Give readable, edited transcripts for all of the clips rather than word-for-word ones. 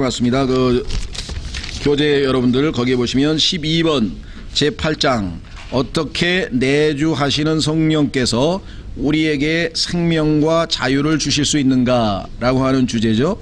맞습니다. 그 교재 여러분들 거기에 보시면 12번 제8장 어떻게 내주하시는 성령께서 우리에게 생명과 자유를 주실 수 있는가라고 하는 주제죠.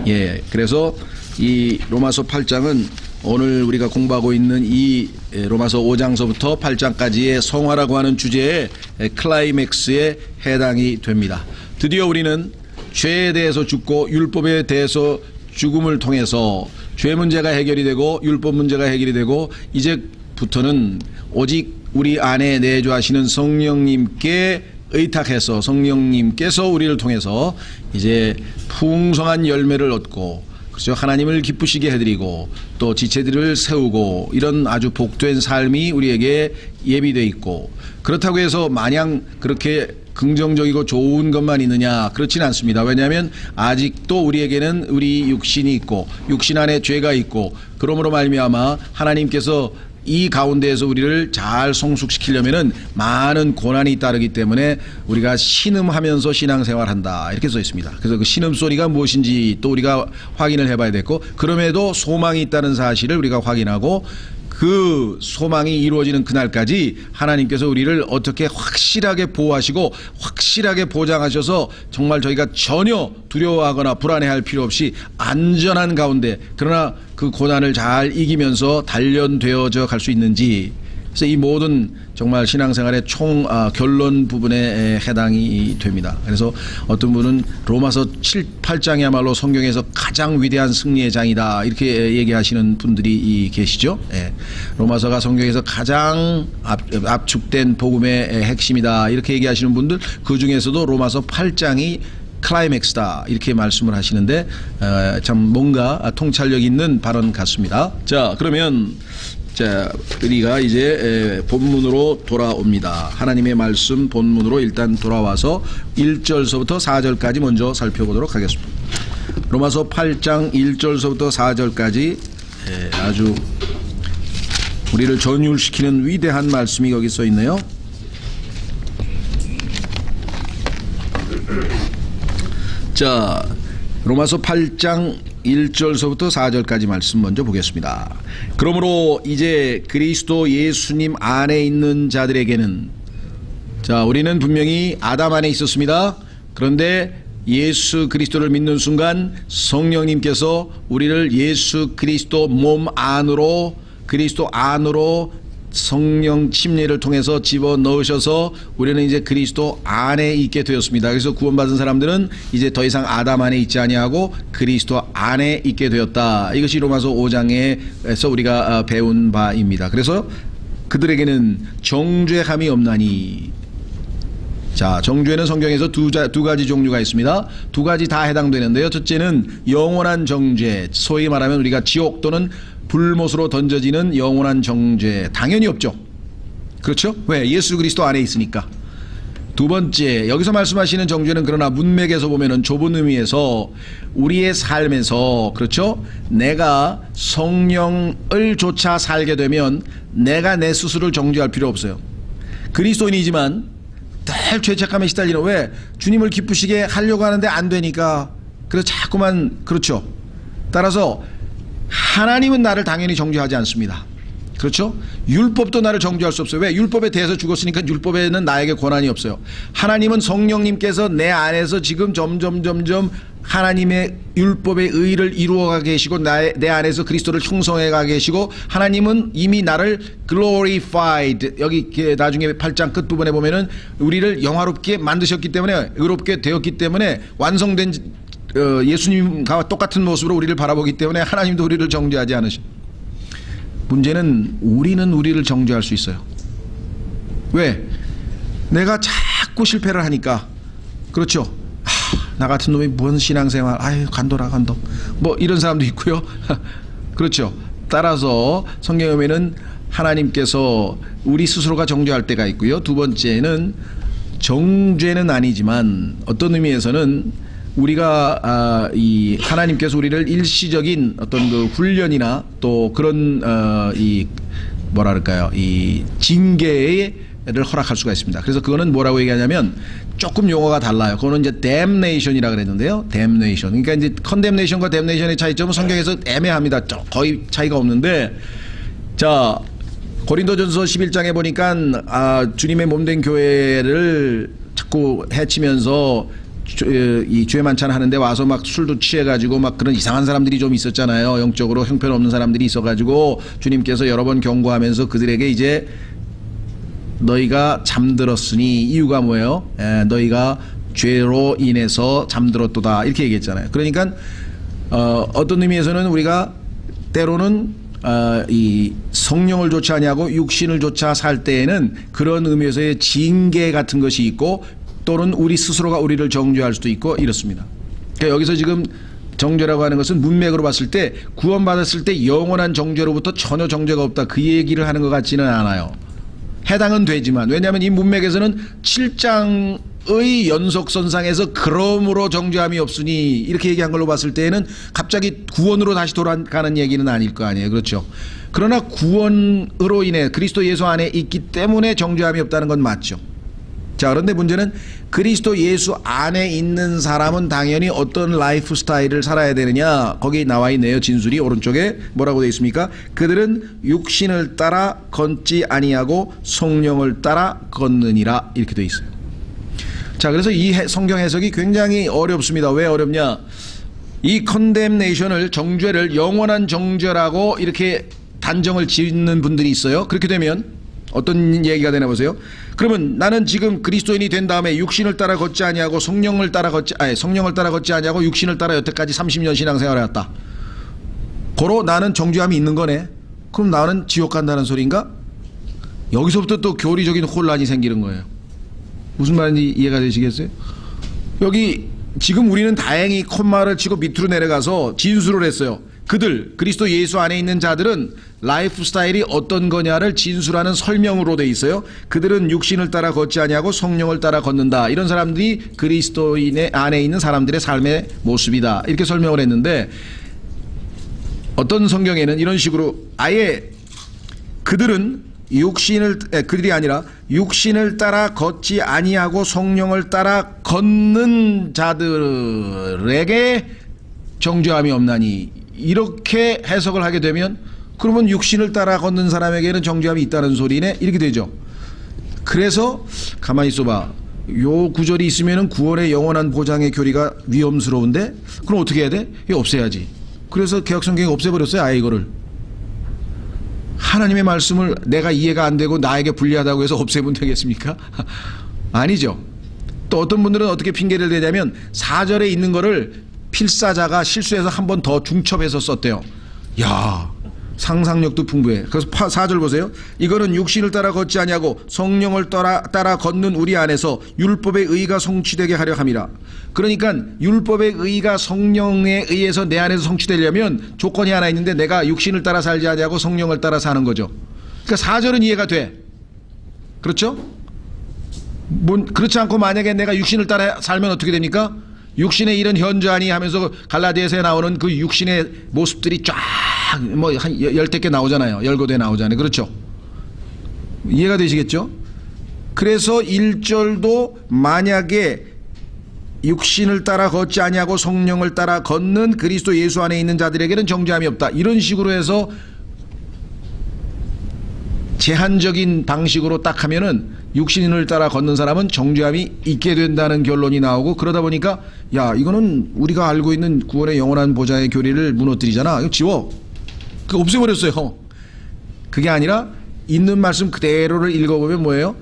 예, 그래서 이 로마서 8장은 오늘 우리가 공부하고 있는 이 로마서 5장서부터 8장까지의 성화라고 하는 주제의 클라이맥스에 해당이 됩니다. 드디어 우리는 죄에 대해서 죽고 율법에 대해서 죽음을 통해서 죄 문제가 해결이 되고 율법 문제가 해결이 되고 이제부터는 오직 우리 안에 내주하시는 성령님께 의탁해서 성령님께서 우리를 통해서 이제 풍성한 열매를 얻고 그렇죠. 하나님을 기쁘시게 해드리고 또 지체들을 세우고 이런 아주 복된 삶이 우리에게 예비되어 있고 그렇다고 해서 마냥 그렇게 긍정적이고 좋은 것만 있느냐 그렇지는 않습니다. 왜냐하면 아직도 우리에게는 우리 육신이 있고 육신 안에 죄가 있고 그러므로 말미암아 하나님께서 이 가운데에서 우리를 잘 성숙시키려면은 많은 고난이 따르기 때문에 우리가 신음하면서 신앙생활한다 이렇게 써 있습니다. 그래서 그 신음소리가 무엇인지 또 우리가 확인을 해봐야 되고 그럼에도 소망이 있다는 사실을 우리가 확인하고 그 소망이 이루어지는 그날까지 하나님께서 우리를 어떻게 확실하게 보호하시고 확실하게 보장하셔서 정말 저희가 전혀 두려워하거나 불안해할 필요 없이 안전한 가운데 그러나 그 고난을 잘 이기면서 단련되어져 갈 수 있는지 그래서 이 모든 정말 신앙생활의 결론 부분에 해당이 됩니다. 그래서 어떤 분은 로마서 7, 8장이야말로 성경에서 가장 위대한 승리의 장이다 이렇게 얘기하시는 분들이 계시죠. 예. 로마서가 성경에서 가장 압축된 복음의 핵심이다 이렇게 얘기하시는 분들 그 중에서도 로마서 8장이 클라이맥스다 이렇게 말씀을 하시는데 참 뭔가 통찰력 있는 발언 같습니다. 자, 그러면 우리가 이제 본문으로 돌아옵니다. 하나님의 말씀 본문으로 일단 돌아와서 1절서부터 4절까지 먼저 살펴보도록 하겠습니다. 로마서 8장 1절서부터 4절까지 아주 우리를 전율시키는 위대한 말씀이 여기 써 있네요. 자, 로마서 8장 1절서부터 4절까지 말씀 먼저 보겠습니다. 그러므로 이제 그리스도 예수님 안에 있는 자들에게는 자, 우리는 분명히 아담 안에 있었습니다. 그런데 예수 그리스도를 믿는 순간 성령님께서 우리를 예수 그리스도 몸 안으로 그리스도 안으로 성령 침례를 통해서 집어넣으셔서 우리는 이제 그리스도 안에 있게 되었습니다. 그래서 구원받은 사람들은 이제 더 이상 아담 안에 있지 아니하고 그리스도 안에 있게 되었다. 이것이 로마서 5장에서 우리가 배운 바입니다. 그래서 그들에게는 정죄함이 없나니 자, 정죄는 성경에서 두 가지 종류가 있습니다. 두 가지 다 해당되는데요. 첫째는 영원한 정죄, 소위 말하면 우리가 지옥 또는 불못으로 던져지는 영원한 정죄 당연히 없죠. 그렇죠? 왜? 예수 그리스도 안에 있으니까. 두 번째, 여기서 말씀하시는 정죄는 그러나 문맥에서 보면은 좁은 의미에서 우리의 삶에서 그렇죠? 내가 성령을 조차 살게 되면 내가 내 스스로를 정죄할 필요 없어요. 그리스도인이지만 늘 죄책감에 시달리는 왜? 주님을 기쁘시게 하려고 하는데 안 되니까 그래서 자꾸만 그렇죠. 따라서 하나님은 나를 당연히 정죄하지 않습니다. 그렇죠? 율법도 나를 정죄할 수 없어요. 왜? 율법에 대해서 죽었으니까 율법에는 나에게 권한이 없어요. 하나님은 성령님께서 내 안에서 지금 점점 하나님의 율법의 의를 이루어가 계시고 내 안에서 그리스도를 형성해가 계시고 하나님은 이미 나를 glorified 여기 나중에 8장 끝부분에 보면은 우리를 영화롭게 만드셨기 때문에 의롭게 되었기 때문에 완성된 예수님과 똑같은 모습으로 우리를 바라보기 때문에 하나님도 우리를 정죄하지 않으셔. 문제는 우리는 우리를 정죄할 수 있어요. 왜? 내가 자꾸 실패를 하니까 그렇죠. 나 같은 놈이 뭔 신앙생활 아유 간도라 간도 뭐 이런 사람도 있고요. 그렇죠. 따라서 성경에 보면은 하나님께서 우리 스스로가 정죄할 때가 있고요. 두 번째는 정죄는 아니지만 어떤 의미에서는 우리가 이 하나님께서 우리를 일시적인 어떤 그 훈련이나 또 그런 이 뭐랄까요 이 징계를 허락할 수가 있습니다. 그래서 그거는 뭐라고 얘기하냐면 조금 용어가 달라요. 그거는 이제 damnation이라 그랬는데요. damnation. 그러니까 이제 condemnation과 damnation의 차이점은 성경에서 애매합니다. 거의 차이가 없는데, 자, 고린도전서 11장에 보니까 주님의 몸된 교회를 자꾸 해치면서 이 주의 만찬 하는데 와서 막 술도 취해가지고 막 그런 이상한 사람들이 좀 있었잖아요. 영적으로 형편없는 사람들이 있어가지고 주님께서 여러 번 경고하면서 그들에게 이제 너희가 잠들었으니, 이유가 뭐예요? 너희가 죄로 인해서 잠들었도다, 이렇게 얘기했잖아요. 그러니까 어떤 의미에서는 우리가 때로는 이 성령을 조차 아니하고 육신을 조차 살 때에는 그런 의미에서의 징계 같은 것이 있고, 또는 우리 스스로가 우리를 정죄할 수도 있고 이렇습니다. 그러니까 여기서 지금 정죄라고 하는 것은 문맥으로 봤을 때 구원받았을 때 영원한 정죄로부터 전혀 정죄가 없다, 그 얘기를 하는 것 같지는 않아요. 해당은 되지만, 왜냐하면 이 문맥에서는 7장의 연속선상에서 그러므로 정죄함이 없으니 이렇게 얘기한 걸로 봤을 때에는 갑자기 구원으로 다시 돌아가는 얘기는 아닐 거 아니에요. 그렇죠? 그러나 구원으로 인해 그리스도 예수 안에 있기 때문에 정죄함이 없다는 건 맞죠. 자, 그런데 문제는 그리스도 예수 안에 있는 사람은 당연히 어떤 라이프 스타일을 살아야 되느냐, 거기 나와 있네요. 진술이 오른쪽에 뭐라고 되어 있습니까? 그들은 육신을 따라 걷지 아니하고 성령을 따라 걷느니라, 이렇게 되어 있어요. 자, 그래서 이 성경 해석이 굉장히 어렵습니다. 왜 어렵냐? 이 condemnation을, 정죄를 영원한 정죄라고 이렇게 단정을 짓는 분들이 있어요. 그렇게 되면 어떤 얘기가 되나 보세요. 그러면 나는 지금 그리스도인이 된 다음에 육신을 따라 걷지 아니하고 성령을 따라 걷지 아니하고 육신을 따라 여태까지 30년 신앙생활을 해왔다. 고로 나는 정죄함이 있는 거네. 그럼 나는 지옥 간다는 소리인가? 여기서부터 또 교리적인 혼란이 생기는 거예요. 무슨 말인지 이해가 되시겠어요? 여기 지금 우리는 다행히 콤마를 치고 밑으로 내려가서 진술을 했어요. 그들, 그리스도 예수 안에 있는 자들은 라이프 스타일이 어떤 거냐를 진술하는 설명으로 돼 있어요. 그들은 육신을 따라 걷지 아니하고 성령을 따라 걷는다. 이런 사람들이 그리스도인의 안에 있는 사람들의 삶의 모습이다, 이렇게 설명을 했는데, 어떤 성경에는 이런 식으로 아예 그들이 아니라 육신을 따라 걷지 아니하고 성령을 따라 걷는 자들에게 정죄함이 없나니, 이렇게 해석을 하게 되면 그러면 육신을 따라 걷는 사람에게는 정죄함이 있다는 소리네, 이렇게 되죠. 그래서 가만히 있어봐. 요 구절이 있으면 구원의 영원한 보장의 교리가 위험스러운데, 그럼 어떻게 해야 돼? 이거 없애야지. 그래서 개혁성경이 없애버렸어요, 아예 이거를. 하나님의 말씀을 내가 이해가 안 되고 나에게 불리하다고 해서 없애면 되겠습니까? 아니죠. 또 어떤 분들은 어떻게 핑계를 대냐면 4절에 있는 거를 필사자가 실수해서 한 번 더 중첩해서 썼대요. 야, 상상력도 풍부해. 그래서 4절 보세요. 이거는 육신을 따라 걷지 아니하고 성령을 따라 걷는 우리 안에서 율법의 의가 성취되게 하려 함이라. 그러니까 율법의 의가 성령에 의해서 내 안에서 성취되려면 조건이 하나 있는데, 내가 육신을 따라 살지 아니하고 성령을 따라 사는 거죠. 그러니까 4절은 이해가 돼. 그렇죠? 그렇지 않고 만약에 내가 육신을 따라 살면 어떻게 됩니까? 육신의 일은 현저하니 하면서 갈라디아서에 나오는 그 육신의 모습들이 쫙 뭐 한 10대 개 나오잖아요. 19대 나오잖아요. 그렇죠? 이해가 되시겠죠? 그래서 1절도 만약에 육신을 따라 걷지 아니하고 성령을 따라 걷는 그리스도 예수 안에 있는 자들에게는 정죄함이 없다, 이런 식으로 해서 제한적인 방식으로 딱 하면은 육신을 따라 걷는 사람은 정죄함이 있게 된다는 결론이 나오고, 그러다 보니까 야, 이거는 우리가 알고 있는 구원의 영원한 보장의 교리를 무너뜨리잖아. 이거 지워. 그거 없애버렸어요. 그게 아니라 있는 말씀 그대로를 읽어보면 뭐예요?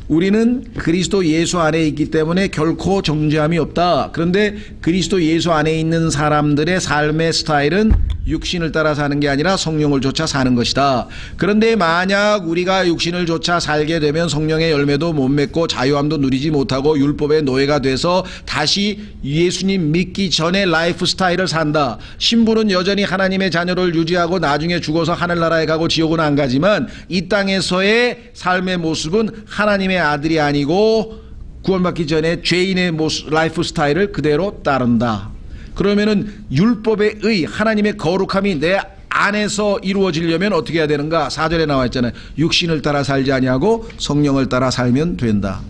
우리는 그리스도 예수 안에 있기 때문에 결코 정죄함이 없다. 그런데 그리스도 예수 안에 있는 사람들의 삶의 스타일은 육신을 따라 사는 게 아니라 성령을 좇아 사는 것이다. 그런데 만약 우리가 육신을 좇아 살게 되면 성령의 열매도 못 맺고 자유함도 누리지 못하고 율법의 노예가 돼서 다시 예수님 믿기 전에 라이프 스타일을 산다. 신부는 여전히 하나님의 자녀를 유지하고 나중에 죽어서 하늘나라에 가고 지옥은 안 가지만 이 땅에서의 삶의 모습은 하나님의 아들이 아니고 구원받기 전에 죄인의 라이프 스타일을 그대로 따른다. 그러면은 율법의 의, 하나님의 거룩함이 내 안에서 이루어지려면 어떻게 해야 되는가? 4절에 나와 있잖아요. 육신을 따라 살지 아니하고 성령을 따라 살면 된다.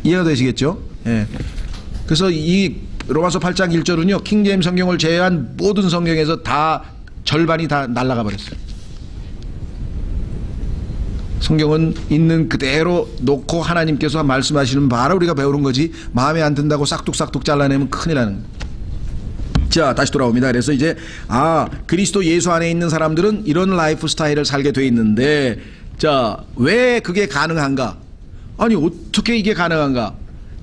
이해가 되시겠죠? 예. 그래서 이 로마서 8장 1절은요, 킹제임스 성경을 제외한 모든 성경에서 다 절반이 다 날아가 버렸어요. 성경은 있는 그대로 놓고 하나님께서 말씀하시는 바로 우리가 배우는 거지, 마음에 안 든다고 싹둑싹둑 잘라내면 큰일 나는 거예요. 자, 다시 돌아옵니다. 그래서 이제 그리스도 예수 안에 있는 사람들은 이런 라이프 스타일을 살게 돼 있는데, 자, 왜 그게 가능한가? 아니, 어떻게 이게 가능한가?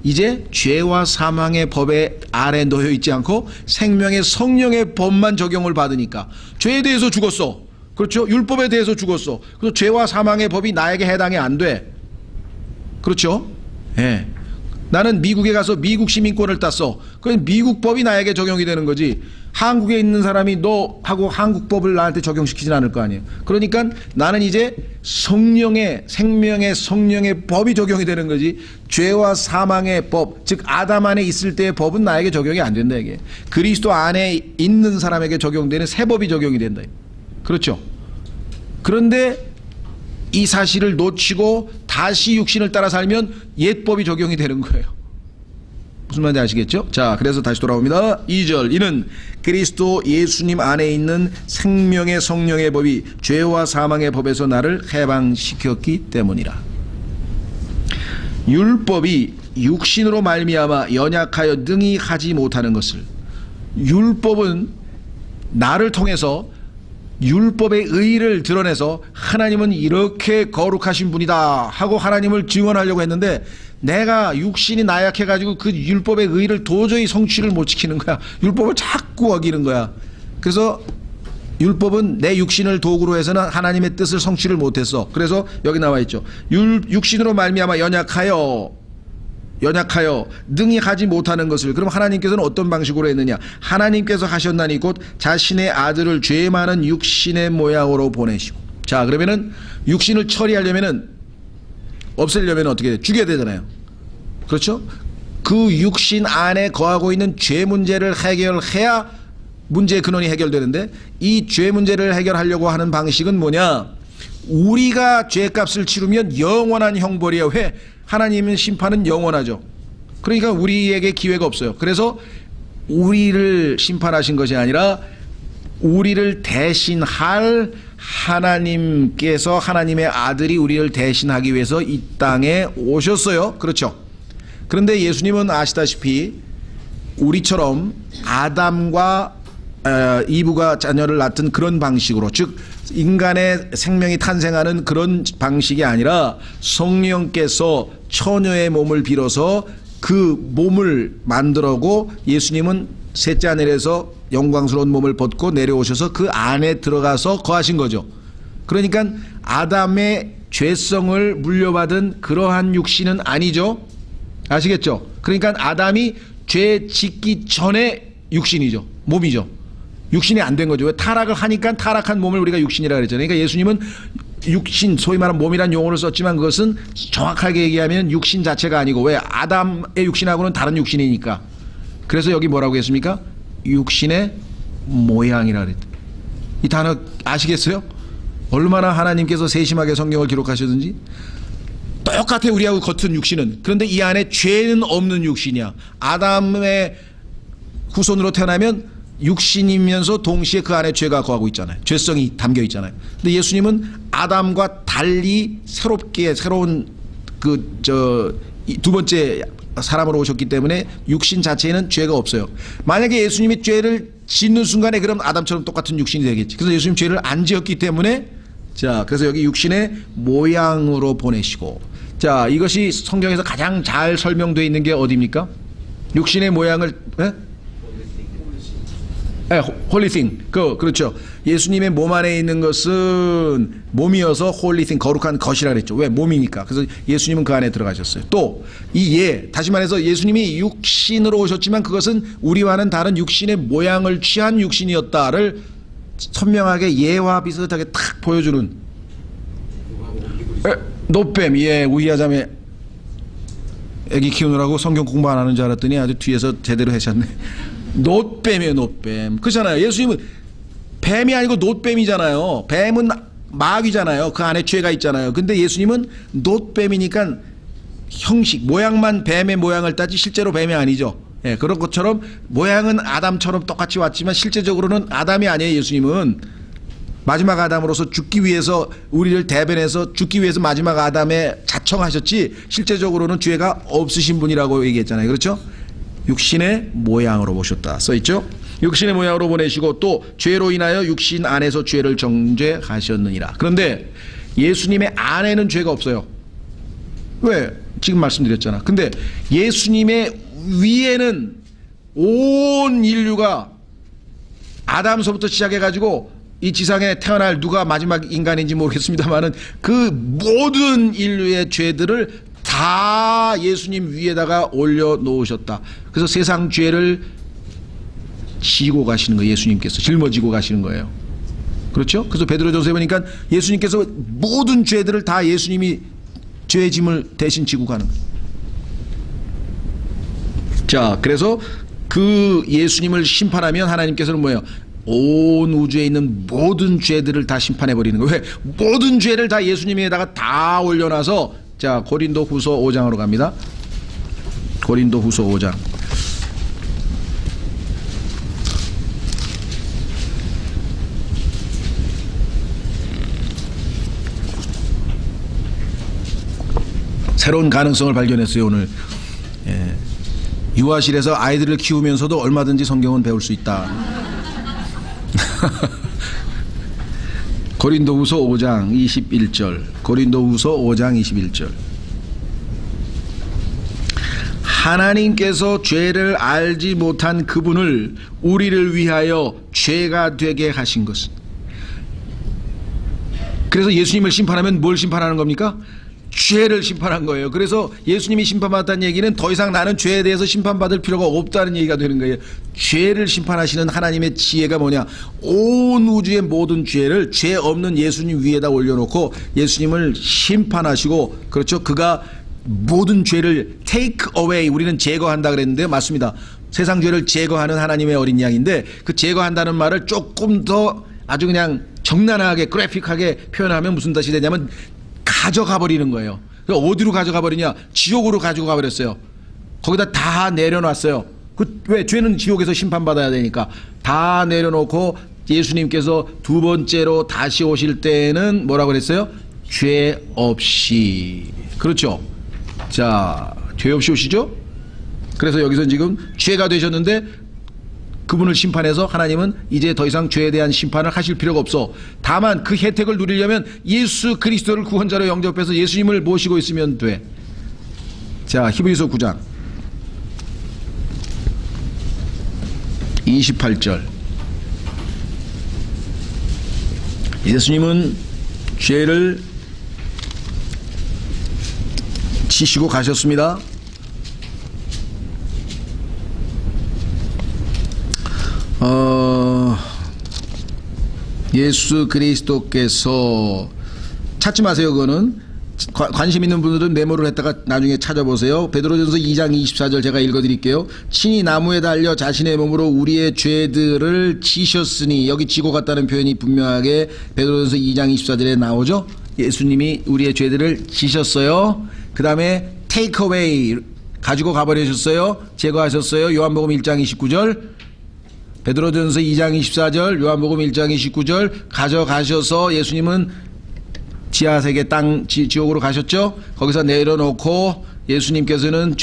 이제 죄와 사망의 법에 아래 놓여 있지 않고 생명의 성령의 법만 적용을 받으니까. 죄에 대해서 죽었어. 그렇죠? 율법에 대해서 죽었어. 그래서 죄와 사망의 법이 나에게 해당이 안 돼. 그렇죠? 예. 나는 미국에 가서 미국 시민권을 땄어. 그럼 미국 법이 나에게 적용이 되는 거지. 한국에 있는 사람이 너하고 한국 법을 나한테 적용시키진 않을 거 아니에요. 그러니까 나는 이제 성령의, 생명의 성령의 법이 적용이 되는 거지. 죄와 사망의 법, 즉 아담 안에 있을 때의 법은 나에게 적용이 안 된다, 이게. 그리스도 안에 있는 사람에게 적용되는 새 법이 적용이 된다. 그렇죠? 그런데 이 사실을 놓치고 다시 육신을 따라 살면 옛법이 적용이 되는 거예요. 무슨 말인지 아시겠죠? 자, 그래서 다시 돌아옵니다. 2절, 이는 그리스도 예수님 안에 있는 생명의 성령의 법이 죄와 사망의 법에서 나를 해방시켰기 때문이라. 율법이 육신으로 말미암아 연약하여 능히 하지 못하는 것을, 율법은 나를 통해서 율법의 의의를 드러내서 하나님은 이렇게 거룩하신 분이다 하고 하나님을 증언하려고 했는데, 내가 육신이 나약해가지고 그 율법의 의의를 도저히 성취를 못 지키는 거야. 율법을 자꾸 어기는 거야. 그래서 율법은 내 육신을 도구로 해서는 하나님의 뜻을 성취를 못했어. 그래서 여기 나와 있죠. 육신으로 말미암아 연약하여 능히 하지 못하는 것을. 그럼 하나님께서는 어떤 방식으로 했느냐? 하나님께서 하셨나니 곧 자신의 아들을 죄 많은 육신의 모양으로 보내시고. 자, 그러면은 육신을 처리하려면은, 없애려면 어떻게 돼? 죽여야 되잖아요. 그렇죠? 그 육신 안에 거하고 있는 죄 문제를 해결해야 문제의 근원이 해결되는데, 이 죄 문제를 해결하려고 하는 방식은 뭐냐? 우리가 죄값을 치르면 영원한 형벌이야. 왜? 하나님의 심판은 영원하죠. 그러니까 우리에게 기회가 없어요. 그래서 우리를 심판하신 것이 아니라 우리를 대신할 하나님께서, 하나님의 아들이 우리를 대신하기 위해서 이 땅에 오셨어요. 그렇죠? 그런데 예수님은 아시다시피 우리처럼 아담과 이브가 자녀를 낳던 그런 방식으로, 즉 인간의 생명이 탄생하는 그런 방식이 아니라 성령께서 처녀의 몸을 빌어서 그 몸을 만들었고, 예수님은 셋째 하늘에서 영광스러운 몸을 벗고 내려오셔서 그 안에 들어가서 거하신 거죠. 그러니까 아담의 죄성을 물려받은 그러한 육신은 아니죠. 아시겠죠? 그러니까 아담이 죄 짓기 전에 육신이죠. 몸이죠. 육신이 안 된 거죠. 왜? 타락을 하니까 타락한 몸을 우리가 육신이라 그랬잖아요. 그러니까 예수님은 육신, 소위 말하는 몸이란 용어를 썼지만 그것은 정확하게 얘기하면 육신 자체가 아니고, 왜? 아담의 육신하고는 다른 육신이니까. 그래서 여기 뭐라고 했습니까? 육신의 모양이라 그랬다. 이 단어 아시겠어요? 얼마나 하나님께서 세심하게 성경을 기록하셨는지. 똑같아, 우리하고 겉은 육신은. 그런데 이 안에 죄는 없는 육신이야. 아담의 후손으로 태어나면 육신이면서 동시에 그 안에 죄가 거하고 있잖아요. 죄성이 담겨 있잖아요. 근데 예수님은 아담과 달리 새롭게, 새로운 두 번째 사람으로 오셨기 때문에 육신 자체에는 죄가 없어요. 만약에 예수님이 죄를 짓는 순간에 그럼 아담처럼 똑같은 육신이 되겠지. 그래서 예수님 죄를 안 지었기 때문에, 자, 그래서 여기 육신의 모양으로 보내시고. 자, 이것이 성경에서 가장 잘 설명되어 있는 게 어디입니까? 육신의 모양을, holy thing. 그렇죠. 예수님의 몸 안에 있는 것은 몸이어서 holy thing, 거룩한 것이라 그랬죠. 왜? 몸이니까. 그래서 예수님은 그 안에 들어가셨어요. 또 이 다시 말해서 예수님이 육신으로 오셨지만 그것은 우리와는 다른 육신의 모양을 취한 육신이었다를 선명하게 예와 비슷하게 탁 보여주는. 노뱀. 우희아자매 애기 키우느라고 성경 공부 안 하는 줄 알았더니 아주 뒤에서 제대로 하셨네. 놋뱀이에요, 놋뱀. 그렇잖아요. 예수님은 뱀이 아니고 놋뱀이잖아요. 뱀은 마귀잖아요. 그 안에 죄가 있잖아요. 근데 예수님은 놋뱀이니까 형식, 모양만 뱀의 모양을 따지 실제로 뱀이 아니죠. 예, 그런 것처럼 모양은 아담처럼 똑같이 왔지만 실제적으로는 아담이 아니에요. 예수님은 마지막 아담으로서 죽기 위해서 우리를 대변해서 죽기 위해서 마지막 아담에 자청하셨지 실제적으로는 죄가 없으신 분이라고 얘기했잖아요. 그렇죠? 육신의 모양으로 보셨다 써있죠. 육신의 모양으로 보내시고 또 죄로 인하여 육신 안에서 죄를 정죄하셨느니라. 그런데 예수님의 안에는 죄가 없어요. 왜? 지금 말씀드렸잖아. 근데 예수님의 위에는 온 인류가 아담서부터 시작해가지고 이 지상에 태어날 누가 마지막 인간인지 모르겠습니다만은 그 모든 인류의 죄들을 다 예수님 위에다가 올려놓으셨다. 그래서 세상 죄를 지고 가시는 거예요. 예수님께서 짊어지고 가시는 거예요. 그렇죠? 그래서 베드로전서에 보니까 예수님께서 모든 죄들을 다 예수님이 죄의 짐을 대신 지고 가는 거예요. 자, 그래서 그 예수님을 심판하면 하나님께서는 뭐예요? 온 우주에 있는 모든 죄들을 다 심판해 버리는 거예요. 왜? 모든 죄를 다 예수님에다가 다 올려놔서. 자, 고린도후서 5장으로 갑니다. 고린도후서 5장. 새로운 가능성을 발견했어요. 오늘 유아실에서 아이들을 키우면서도 얼마든지 성경은 배울 수 있다. 고린도후서 5장 21절. 고린도후서 5장 21절. 하나님께서 죄를 알지 못한 그분을 우리를 위하여 죄가 되게 하신 것은. 그래서 예수님을 심판하면 뭘 심판하는 겁니까? 죄를 심판한 거예요. 그래서 예수님이 심판받았다는 얘기는 더 이상 나는 죄에 대해서 심판받을 필요가 없다는 얘기가 되는 거예요. 죄를 심판하시는 하나님의 지혜가 뭐냐? 온 우주의 모든 죄를 죄 없는 예수님 위에다 올려놓고 예수님을 심판하시고, 그렇죠? 그가 모든 죄를 take away, 우리는 제거한다 그랬는데 맞습니다. 세상 죄를 제거하는 하나님의 어린 양인데 그 제거한다는 말을 조금 더 아주 그냥 적나라하게 그래픽하게 표현하면 무슨 뜻이 되냐면 가져가 버리는 거예요. 어디로 가져가 버리냐? 지옥으로 가져가 버렸어요. 거기다 다 내려놨어요. 왜? 죄는 지옥에서 심판받아야 되니까 다 내려놓고 예수님께서 두 번째로 다시 오실 때는 뭐라고 그랬어요? 죄 없이. 그렇죠? 자, 죄 없이 오시죠? 그래서 여기서 지금 죄가 되셨는데 그분을 심판해서 하나님은 이제 더 이상 죄에 대한 심판을 하실 필요가 없어. 다만 그 혜택을 누리려면 예수 그리스도를 구원자로 영접해서 예수님을 모시고 있으면 돼. 자, 히브리서 9장 28절. 예수님은 죄를 지시고 가셨습니다. 예수 그리스도께서 찾지 마세요. 그거는 관심 있는 분들은 메모를 했다가 나중에 찾아보세요. 베드로전서 2장 24절 제가 읽어드릴게요. 친히 나무에 달려 자신의 몸으로 우리의 죄들을 지셨으니, 여기 지고 갔다는 표현이 분명하게 베드로전서 2장 24절에 나오죠. 예수님이 우리의 죄들을 지셨어요. 그 다음에 take away, 가지고 가버리셨어요. 제거하셨어요. 요한복음 1장 29절, 베드로전서 2장 24절, 요한복음 1장 29절 가져가셔서 예수님은 지하세계 땅 지옥으로 가셨죠. 거기서 내려놓고 예수님께서는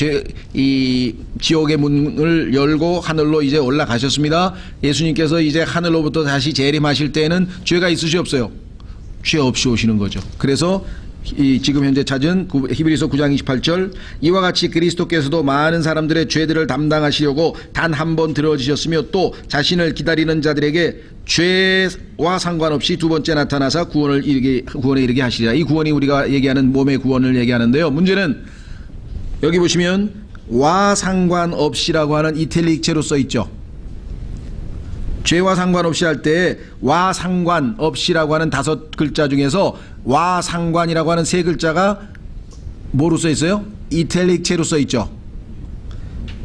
이 지옥의 문을 열고 하늘로 이제 올라가셨습니다. 예수님께서 이제 하늘로부터 다시 재림하실 때는 죄가 있으시 없어요? 죄 없이 오시는 거죠. 그래서 지금 현재 찾은 히브리서 9장 28절, 이와 같이 그리스도께서도 많은 사람들의 죄들을 담당하시려고 단 한 번 들어지셨으며 또 자신을 기다리는 자들에게 죄와 상관없이 두 번째 나타나사 구원에 이르게 하시리라. 이 구원이 우리가 얘기하는 몸의 구원을 얘기하는데요. 문제는 여기 보시면 와 상관없이라고 하는 이탈릭체로 써 있죠. 죄와 상관없이 할 때 와 상관없이라고 하는 5글자 중에서 와 상관이라고 하는 3글자가 뭐로 써 있어요? 이탈릭체로 써 있죠.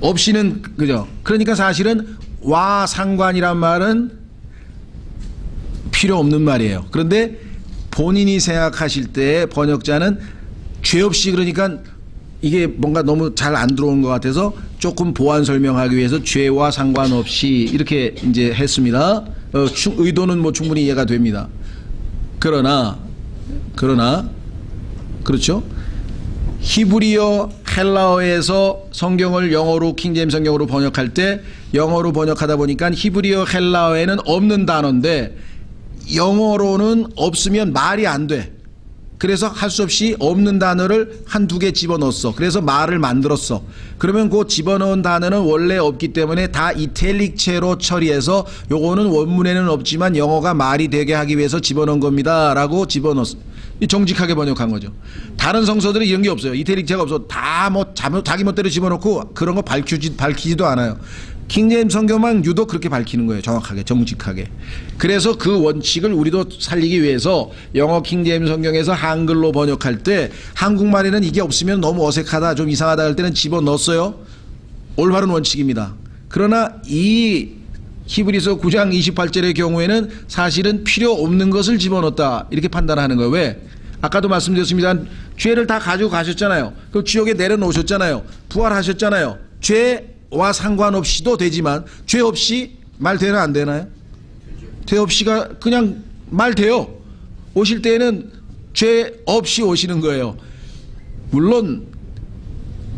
없이는, 그죠? 그러니까 사실은 와 상관이란 말은 필요 없는 말이에요. 그런데 본인이 생각하실 때 번역자는 죄 없이, 그러니까 이게 뭔가 너무 잘 안 들어오는 것 같아서 조금 보완 설명하기 위해서 죄와 상관없이 이렇게 이제 했습니다. 의도는 뭐 충분히 이해가 됩니다. 그러나 그렇죠? 히브리어 헬라어에서 성경을 영어로 킹제임스 성경으로 번역할 때 영어로 번역하다 보니까 히브리어 헬라어에는 없는 단어인데 영어로는 없으면 말이 안 돼. 그래서 할 수 없이 없는 단어를 한두 개 집어넣었어. 그래서 말을 만들었어. 그러면 그 집어넣은 단어는 원래 없기 때문에 다 이탈릭체로 처리해서 요거는 원문에는 없지만 영어가 말이 되게 하기 위해서 집어넣은 겁니다 라고 집어넣었어. 정직하게 번역한 거죠. 다른 성서들은 이런 게 없어요. 이탈릭체가 없어. 다 뭐 자기 멋대로 집어넣고 그런 거 밝히지도 않아요. 킹제임스 성경만 유독 그렇게 밝히는 거예요. 정확하게, 정직하게. 그래서 그 원칙을 우리도 살리기 위해서 영어 킹제임스 성경에서 한글로 번역할 때 한국말에는 이게 없으면 너무 어색하다, 좀 이상하다 할 때는 집어넣었어요. 올바른 원칙입니다. 그러나 이 히브리서 9장 28절의 경우에는 사실은 필요 없는 것을 집어넣었다 이렇게 판단하는 거예요. 왜? 아까도 말씀드렸습니다. 죄를 다 가지고 가셨잖아요. 그 지옥에 내려놓으셨잖아요. 부활하셨잖아요. 죄와 상관없이도 되지만 죄 없이 말 되나 안 되나요? 죄 없이가 그냥 말 돼요. 오실 때에는 죄 없이 오시는 거예요. 물론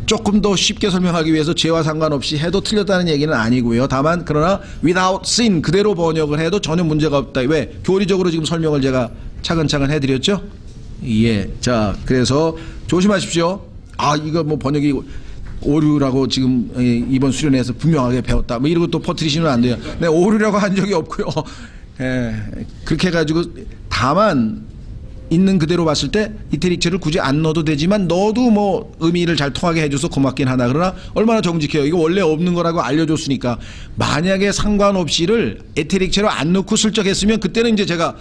조금 더 쉽게 설명하기 위해서 죄와 상관없이 해도 틀렸다는 얘기는 아니고요. 다만 그러나 without sin 그대로 번역을 해도 전혀 문제가 없다. 왜? 교리적으로 지금 설명을 제가 차근차근 해드렸죠. 예. 자, 그래서 조심하십시오. 아, 이거 뭐 번역이 오류라고 지금 이번 수련회에서 분명하게 배웠다. 뭐 이러고 또 퍼뜨리시면 안 돼요. 네, 오류라고 한 적이 없고요. 예. 그렇게 해가지고 다만 있는 그대로 봤을 때 이태릭체를 굳이 안 넣어도 되지만 넣어도 뭐 의미를 잘 통하게 해줘서 고맙긴 하다. 그러나 얼마나 정직해요. 이거 원래 없는 거라고 알려줬으니까 만약에 상관없이를 에테릭체로 안 넣고 슬쩍 했으면 그때는 이제 제가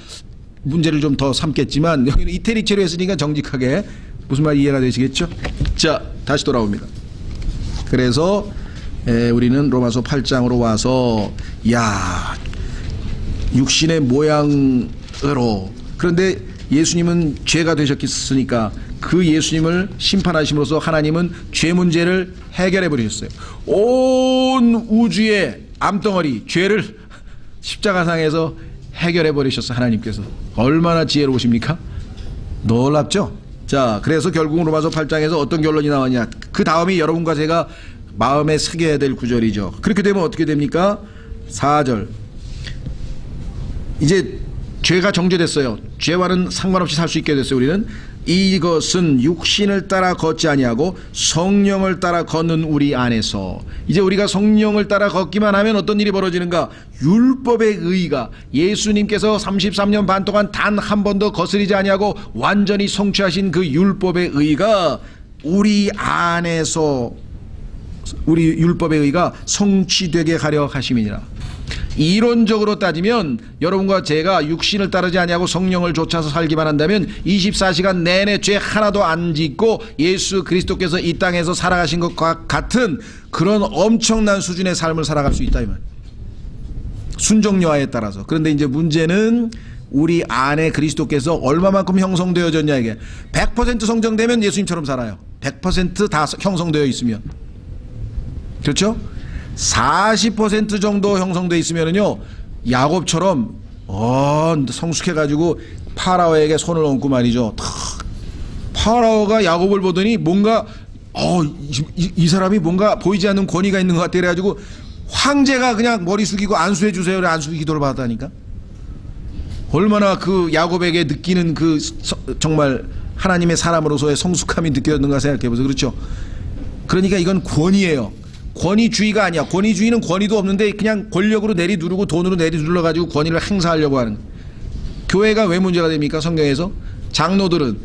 문제를 좀 더 삼겠지만 여기는 이태릭체로 했으니까 정직하게 무슨 말 이해가 되시겠죠? 자, 다시 돌아옵니다. 그래서 우리는 로마서 8장으로 와서 야, 육신의 모양으로 그런데 예수님은 죄가 되셨으니까 그 예수님을 심판하심으로써 하나님은 죄 문제를 해결해 버리셨어요. 온 우주의 암덩어리 죄를 십자가상에서 해결해 버리셨어요. 하나님께서 얼마나 지혜로우십니까? 놀랍죠? 자, 그래서 결국은 로마서 8장에서 어떤 결론이 나왔냐, 그 다음이 여러분과 제가 마음에 새겨야 될 구절이죠. 그렇게 되면 어떻게 됩니까? 4절 이제 죄가 정죄됐어요. 죄와는 상관없이 살 수 있게 됐어요. 우리는 이것은 육신을 따라 걷지 아니하고 성령을 따라 걷는 우리 안에서 이제 우리가 성령을 따라 걷기만 하면 어떤 일이 벌어지는가? 율법의 의가 예수님께서 33년 반 동안 단 한 번도 거스리지 아니하고 완전히 성취하신 그 율법의 의가 우리 안에서 우리 율법의 의가 성취되게 하려 하심이니라. 이론적으로 따지면 여러분과 제가 육신을 따르지 아니하고 성령을 좇아서 살기만 한다면 24시간 내내 죄 하나도 안 짓고 예수 그리스도께서 이 땅에서 살아가신 것과 같은 그런 엄청난 수준의 삶을 살아갈 수 있다 이 말. 순종여하에 따라서. 그런데 이제 문제는 우리 안에 그리스도께서 얼마만큼 형성되어졌냐 이게. 100% 성정되면 예수님처럼 살아요. 100% 다 형성되어 있으면. 그렇죠? 40% 정도 형성되어 있으면은요, 야곱처럼 성숙해가지고 파라오에게 손을 얹고 말이죠. 파라오가 야곱을 보더니 뭔가 이 사람이 뭔가 보이지 않는 권위가 있는 것 같아. 그래가지고 황제가 그냥 머리 숙이고 안수해 주세요. 그래 안수 기도를 받았다니까. 얼마나 그 야곱에게 느끼는 그 정말 하나님의 사람으로서의 성숙함이 느껴졌는가 생각해보세요. 그렇죠? 그러니까 이건 권위예요. 권위주의가 아니야. 권위주의는 권위도 없는데 그냥 권력으로 내리누르고 돈으로 내리눌러 가지고 권위를 행사하려고 하는. 교회가 왜 문제가 됩니까? 성경에서 장로들은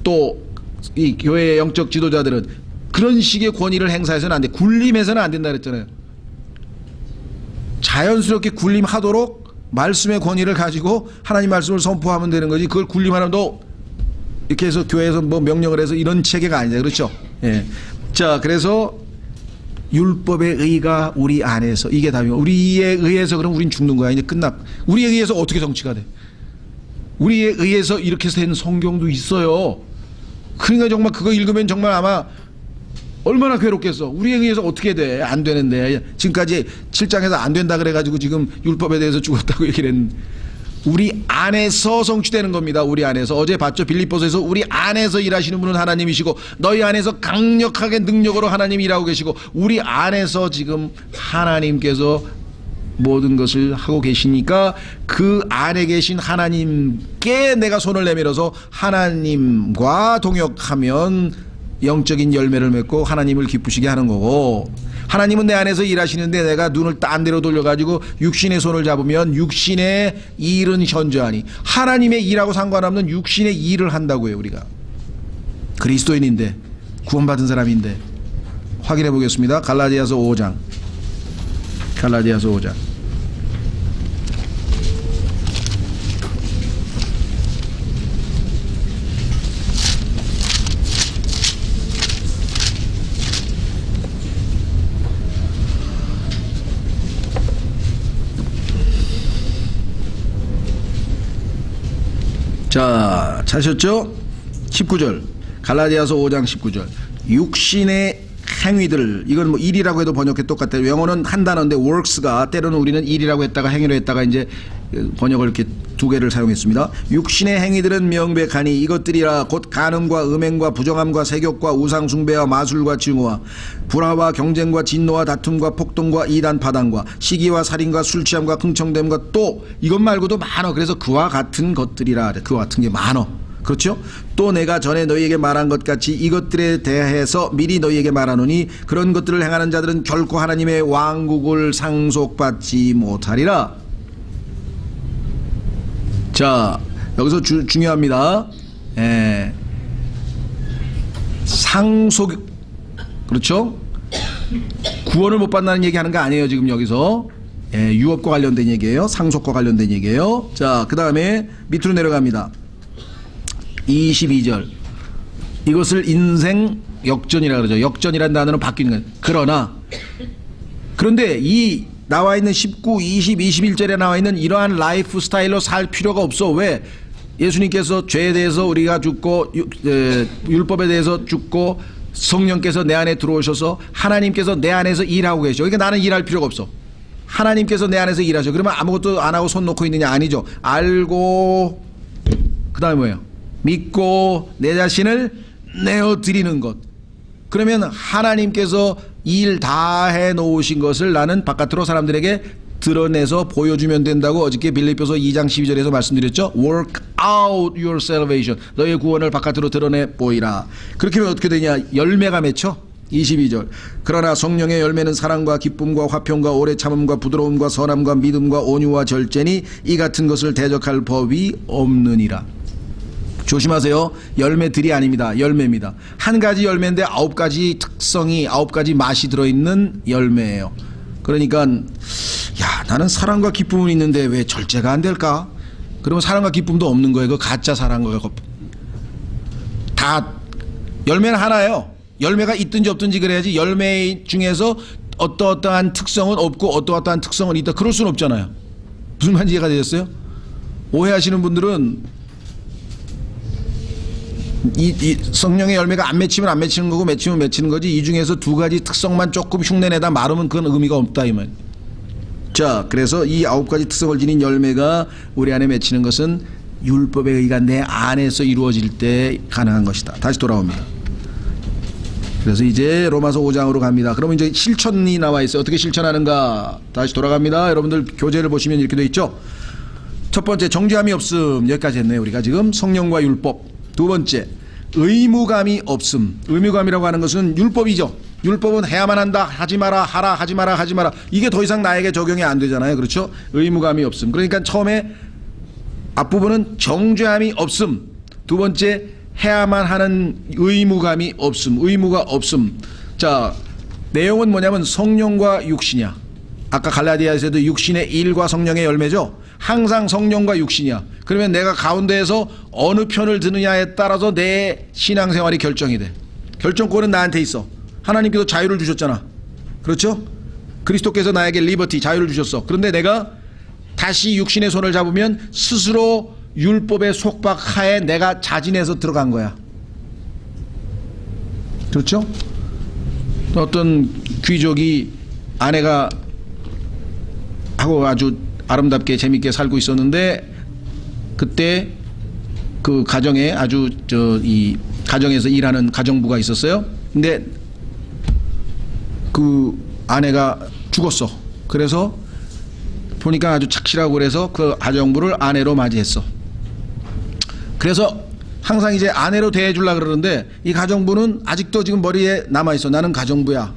또 이 교회의 영적 지도자들은 그런 식의 권위를 행사해서는 안 돼. 군림해서는 안 된다 그랬잖아요. 자연스럽게 군림하도록 말씀의 권위를 가지고 하나님 말씀을 선포하면 되는 거지. 그걸 군림하면 또 이렇게 해서 교회에서 뭐 명령을 해서 이런 체계가 아니다. 그렇죠? 예. 자, 그래서 율법의 의가 우리 안에서 이게 답이고 우리에 의해서 그럼 우린 죽는 거야. 이제 끝나. 우리에 의해서 어떻게 성취가 돼? 우리에 의해서 이렇게 된 성경도 있어요. 그러니까 정말 그거 읽으면 정말 아마 얼마나 괴롭겠어. 우리에 의해서 어떻게 돼? 안 되는데. 지금까지 7장에서 안 된다 그래가지고 지금 율법에 대해서 죽었다고 얘기를 했는데, 우리 안에서 성취되는 겁니다. 우리 안에서. 어제 봤죠? 빌립보서에서 우리 안에서 일하시는 분은 하나님이시고 너희 안에서 강력하게 능력으로 하나님이 일하고 계시고, 우리 안에서 지금 하나님께서 모든 것을 하고 계시니까 그 안에 계신 하나님께 내가 손을 내밀어서 하나님과 동역하면 영적인 열매를 맺고 하나님을 기쁘시게 하는 거고, 하나님은 내 안에서 일하시는데 내가 눈을 딴 데로 돌려가지고 육신의 손을 잡으면 육신의 일은 현저하니, 하나님의 일하고 상관없는 육신의 일을 한다고요. 우리가 그리스도인인데, 구원받은 사람인데. 확인해 보겠습니다. 갈라디아서 5장. 갈라디아서 5장. 자, 찾으셨죠? 19절. 갈라디아서 5장 19절. 육신의 행위들, 이건 뭐 일이라고 해도 번역해 똑같아요. 영어는 한 단어인데 works가, 때로는 우리는 일이라고 했다가 행위로 했다가 이제 번역을 이렇게 두 개를 사용했습니다. 육신의 행위들은 명백하니 이것들이라 곧 간음과 음행과 부정함과 세욕과 우상숭배와 마술과 증오와 불화와 경쟁과 진노와 다툼과 폭동과 이단 파당과 시기와 살인과 술취함과 흥청됨과 또 이것 말고도 많어. 그래서 그와 같은 것들이라. 그와 같은 게 많어. 그렇죠? 또 내가 전에 너희에게 말한 것 같이 이것들에 대해서 미리 너희에게 말하노니 그런 것들을 행하는 자들은 결코 하나님의 왕국을 상속받지 못하리라. 자, 여기서 중요합니다. 상속, 그렇죠? 구원을 못 받는다는 얘기하는 거 아니에요. 지금 여기서 유업과 관련된 얘기예요. 상속과 관련된 얘기예요. 자, 그 다음에 밑으로 내려갑니다. 22절. 이것을 인생 역전이라 그러죠. 역전이라는 단어는 바뀌는 거예요. 그런데 이 나와 있는 19, 20, 21절에 나와 있는 이러한 라이프 스타일로 살 필요가 없어. 왜? 예수님께서 죄에 대해서 우리가 죽고 율법에 대해서 죽고 성령께서 내 안에 들어오셔서 하나님께서 내 안에서 일하고 계셔. 그러니까 나는 일할 필요가 없어. 하나님께서 내 안에서 일하셔. 그러면 아무것도 안 하고 손 놓고 있느냐? 아니죠. 알고, 그 다음에 뭐예요? 믿고 내 자신을 내어드리는 것. 그러면 하나님께서 일 다 해놓으신 것을 나는 바깥으로 사람들에게 드러내서 보여주면 된다고 어저께 빌립보서 2장 12절에서 말씀드렸죠. Work out your salvation. 너의 구원을 바깥으로 드러내 보이라. 그렇게 하면 어떻게 되냐? 열매가 맺혀. 22절. 그러나 성령의 열매는 사랑과 기쁨과 화평과 오래 참음과 부드러움과 선함과 믿음과 온유와 절제니 이 같은 것을 대적할 법이 없느니라. 조심하세요. 열매들이 아닙니다. 열매입니다. 한 가지 열매인데 9가지 특성이, 9가지 맛이 들어있는 열매예요. 그러니까 야, 나는 사랑과 기쁨은 있는데 왜 절제가 안 될까? 그러면 사랑과 기쁨도 없는 거예요. 그 가짜 사랑인 거예요. 다 열매는 하나예요. 열매가 있든지 없든지 그래야지. 열매 중에서 어떠한 특성은 없고 어떠한 특성은 있다. 그럴 수는 없잖아요. 무슨 말인지 이해가 되셨어요? 오해하시는 분들은 이 성령의 열매가 안 맺히면 안 맺히는 거고 맺히면 맺히는 거지, 이 중에서 두 가지 특성만 조금 흉내내다 말하면 그건 의미가 없다 이 말. 자, 그래서 이 9가지 특성을 지닌 열매가 우리 안에 맺히는 것은 율법에 의한 내 안에서 이루어질 때 가능한 것이다. 다시 돌아옵니다. 그래서 이제 로마서 5장으로 갑니다. 그러면 이제 실천이 나와 있어요. 어떻게 실천하는가? 다시 돌아갑니다. 여러분들 교재를 보시면 이렇게 돼 있죠. 첫 번째, 정죄함이 없음. 여기까지 했네요. 우리가 지금 성령과 율법. 두 번째, 의무감이 없음. 의무감이라고 하는 것은 율법이죠. 율법은 해야만 한다, 하지 마라, 하라, 하지 마라, 하지 마라. 이게 더 이상 나에게 적용이 안 되잖아요. 그렇죠? 의무감이 없음. 그러니까 처음에 앞부분은 정죄함이 없음. 두 번째, 해야만 하는 의무감이 없음. 의무가 없음. 자, 내용은 뭐냐면 성령과 육신이야. 아까 갈라디아에서도 육신의 일과 성령의 열매죠. 항상 성령과 육신이야. 그러면 내가 가운데에서 어느 편을 드느냐에 따라서 내 신앙생활이 결정이 돼. 결정권은 나한테 있어. 하나님께서 자유를 주셨잖아. 그렇죠? 그리스도께서 나에게 리버티, 자유를 주셨어. 그런데 내가 다시 육신의 손을 잡으면 스스로 율법의 속박하에 내가 자진해서 들어간 거야. 그렇죠? 어떤 귀족이 아내가 하고 아주 아름답게 재밌게 살고 있었는데 그때 그 가정에 아주 이 가정에서 일하는 가정부가 있었어요. 근데 그 아내가 죽었어. 그래서 보니까 아주 착실하고 그래서 그 가정부를 아내로 맞이했어. 그래서 항상 이제 아내로 대해주려고 그러는데 이 가정부는 아직도 지금 머리에 남아있어. 나는 가정부야.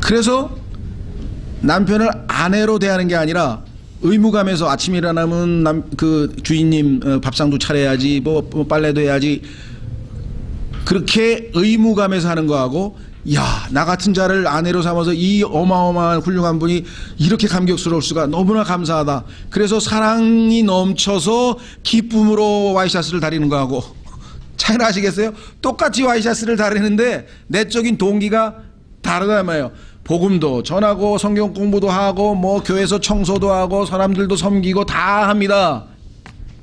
그래서 남편을 아내로 대하는 게 아니라 의무감에서 아침 일어나면 그 주인님 밥상도 차려야지 뭐 빨래도 해야지 그렇게 의무감에서 하는 거하고 야, 나 같은 자를 아내로 삼아서 이 어마어마한 훌륭한 분이 이렇게 감격스러울 수가 너무나 감사하다. 그래서 사랑이 넘쳐서 기쁨으로 와이셔츠를 다리는 거하고 차이는 아시겠어요? 똑같이 와이셔츠를 다리는데 내적인 동기가 다르다 말이에요. 복음도 전하고 성경 공부도 하고 뭐 교회에서 청소도 하고 사람들도 섬기고 다 합니다.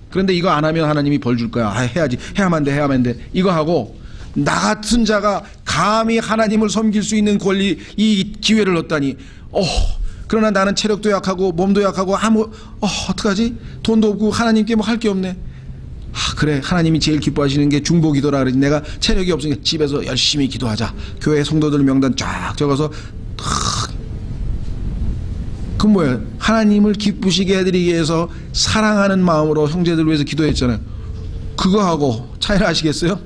그런데 이거 안 하면 하나님이 벌 줄 거야. 아, 해야지. 해야만 돼. 이거 하고 나 같은 자가 감히 하나님을 섬길 수 있는 권리, 이 기회를 얻다니. 그러나 나는 체력도 약하고 몸도 약하고 어떡하지? 돈도 없고 하나님께 뭐 할 게 없네. 그래, 하나님이 제일 기뻐하시는 게 중보기도라 그러지. 내가 체력이 없으니까 집에서 열심히 기도하자. 교회 성도들 명단 쫙 적어서 그 뭐야? 하나님을 기쁘시게 해드리기 위해서 사랑하는 마음으로 형제들 위해서 기도했잖아요. 그거 하고 차이를 아시겠어요?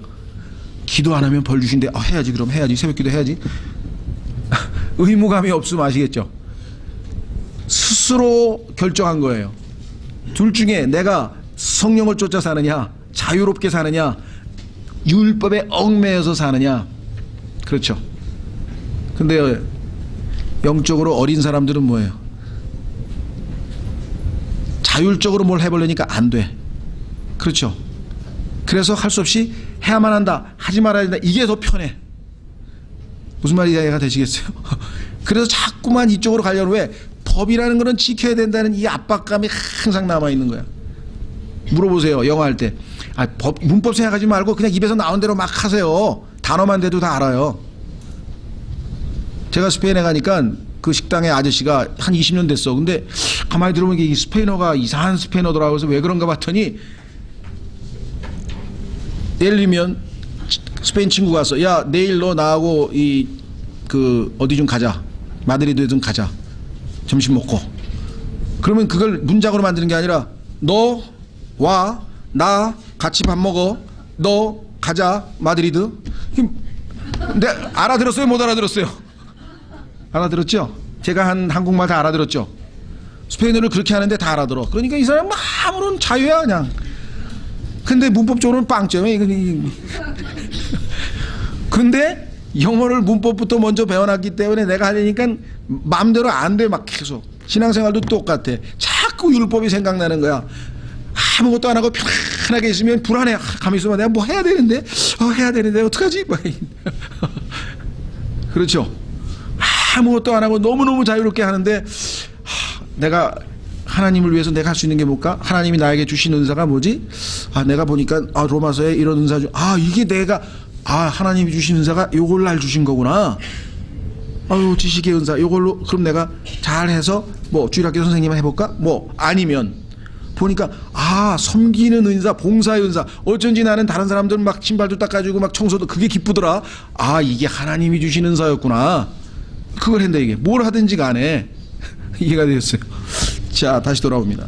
기도 안 하면 벌 주신대. 해야지. 그럼 해야지. 새벽기도 해야지. 의무감이 없으면 아시겠죠? 스스로 결정한 거예요. 둘 중에 내가 성령을 쫓아 사느냐, 자유롭게 사느냐, 율법에 얽매여서 사느냐. 그렇죠. 근데 영적으로 어린 사람들은 뭐예요? 자율적으로 뭘 해보려니까 안 돼. 그렇죠. 그래서 할 수 없이 해야만 한다, 하지 말아야 된다, 이게 더 편해. 무슨 말이 이해가 되시겠어요? 그래서 자꾸만 이쪽으로 가려면 왜? 법이라는 거는 지켜야 된다는 이 압박감이 항상 남아있는 거야. 물어보세요. 영어 할 때. 문법 생각하지 말고 그냥 입에서 나온 대로 막 하세요. 단어만 돼도 다 알아요. 제가 스페인에 가니까 그 식당의 아저씨가 한 20년 됐어. 근데 가만히 들어보면 이게 스페인어가 이상한 스페인어더라고요. 그래서 왜 그런가 봤더니 예를 들면 스페인 친구가 왔어. 야, 내일 너 나하고 어디 좀 가자. 마드리드에 좀 가자. 점심 먹고. 그러면 그걸 문장으로 만드는 게 아니라 너 와, 나 같이 밥 먹어. 너 가자, 마드리드. 근데 알아들었어요? 못 알아들었어요? 알아들었죠? 제가 한 한국말 다 알아들었죠? 스페인어를 그렇게 하는데 다 알아들어. 그러니까 이 사람은 아무런 자유야 그냥. 근데 문법적으로는 빵점이야. 근데 영어를 문법부터 먼저 배워놨기 때문에 내가 하려니까 마음대로 안 돼. 막 계속. 신앙생활도 똑같아. 자꾸 율법이 생각나는 거야. 아무것도 안 하고 편안하게 있으면 불안해. 가만히 있으면 내가 뭐 해야 되는데 어떡하지? 그렇죠. 아무것도 안 하고 너무너무 자유롭게 하는데 내가 하나님을 위해서 내가 할 수 있는 게 뭘까? 하나님이 나에게 주신 은사가 뭐지? 내가 보니까 로마서에 이런 은사 이게 내가 하나님이 주신 은사가 요걸 날 주신 거구나. 지식의 은사 요걸로 그럼 내가 잘해서 뭐 주일학교 선생님 해볼까? 뭐 아니면 보니까 섬기는 은사, 봉사의 은사. 어쩐지 나는 다른 사람들 막 신발도 닦아주고 막 청소도 그게 기쁘더라. 이게 하나님이 주신 은사였구나. 그걸 했는데 이게 뭘 하든지 간에 이해가 되었어요. 자, 다시 돌아옵니다.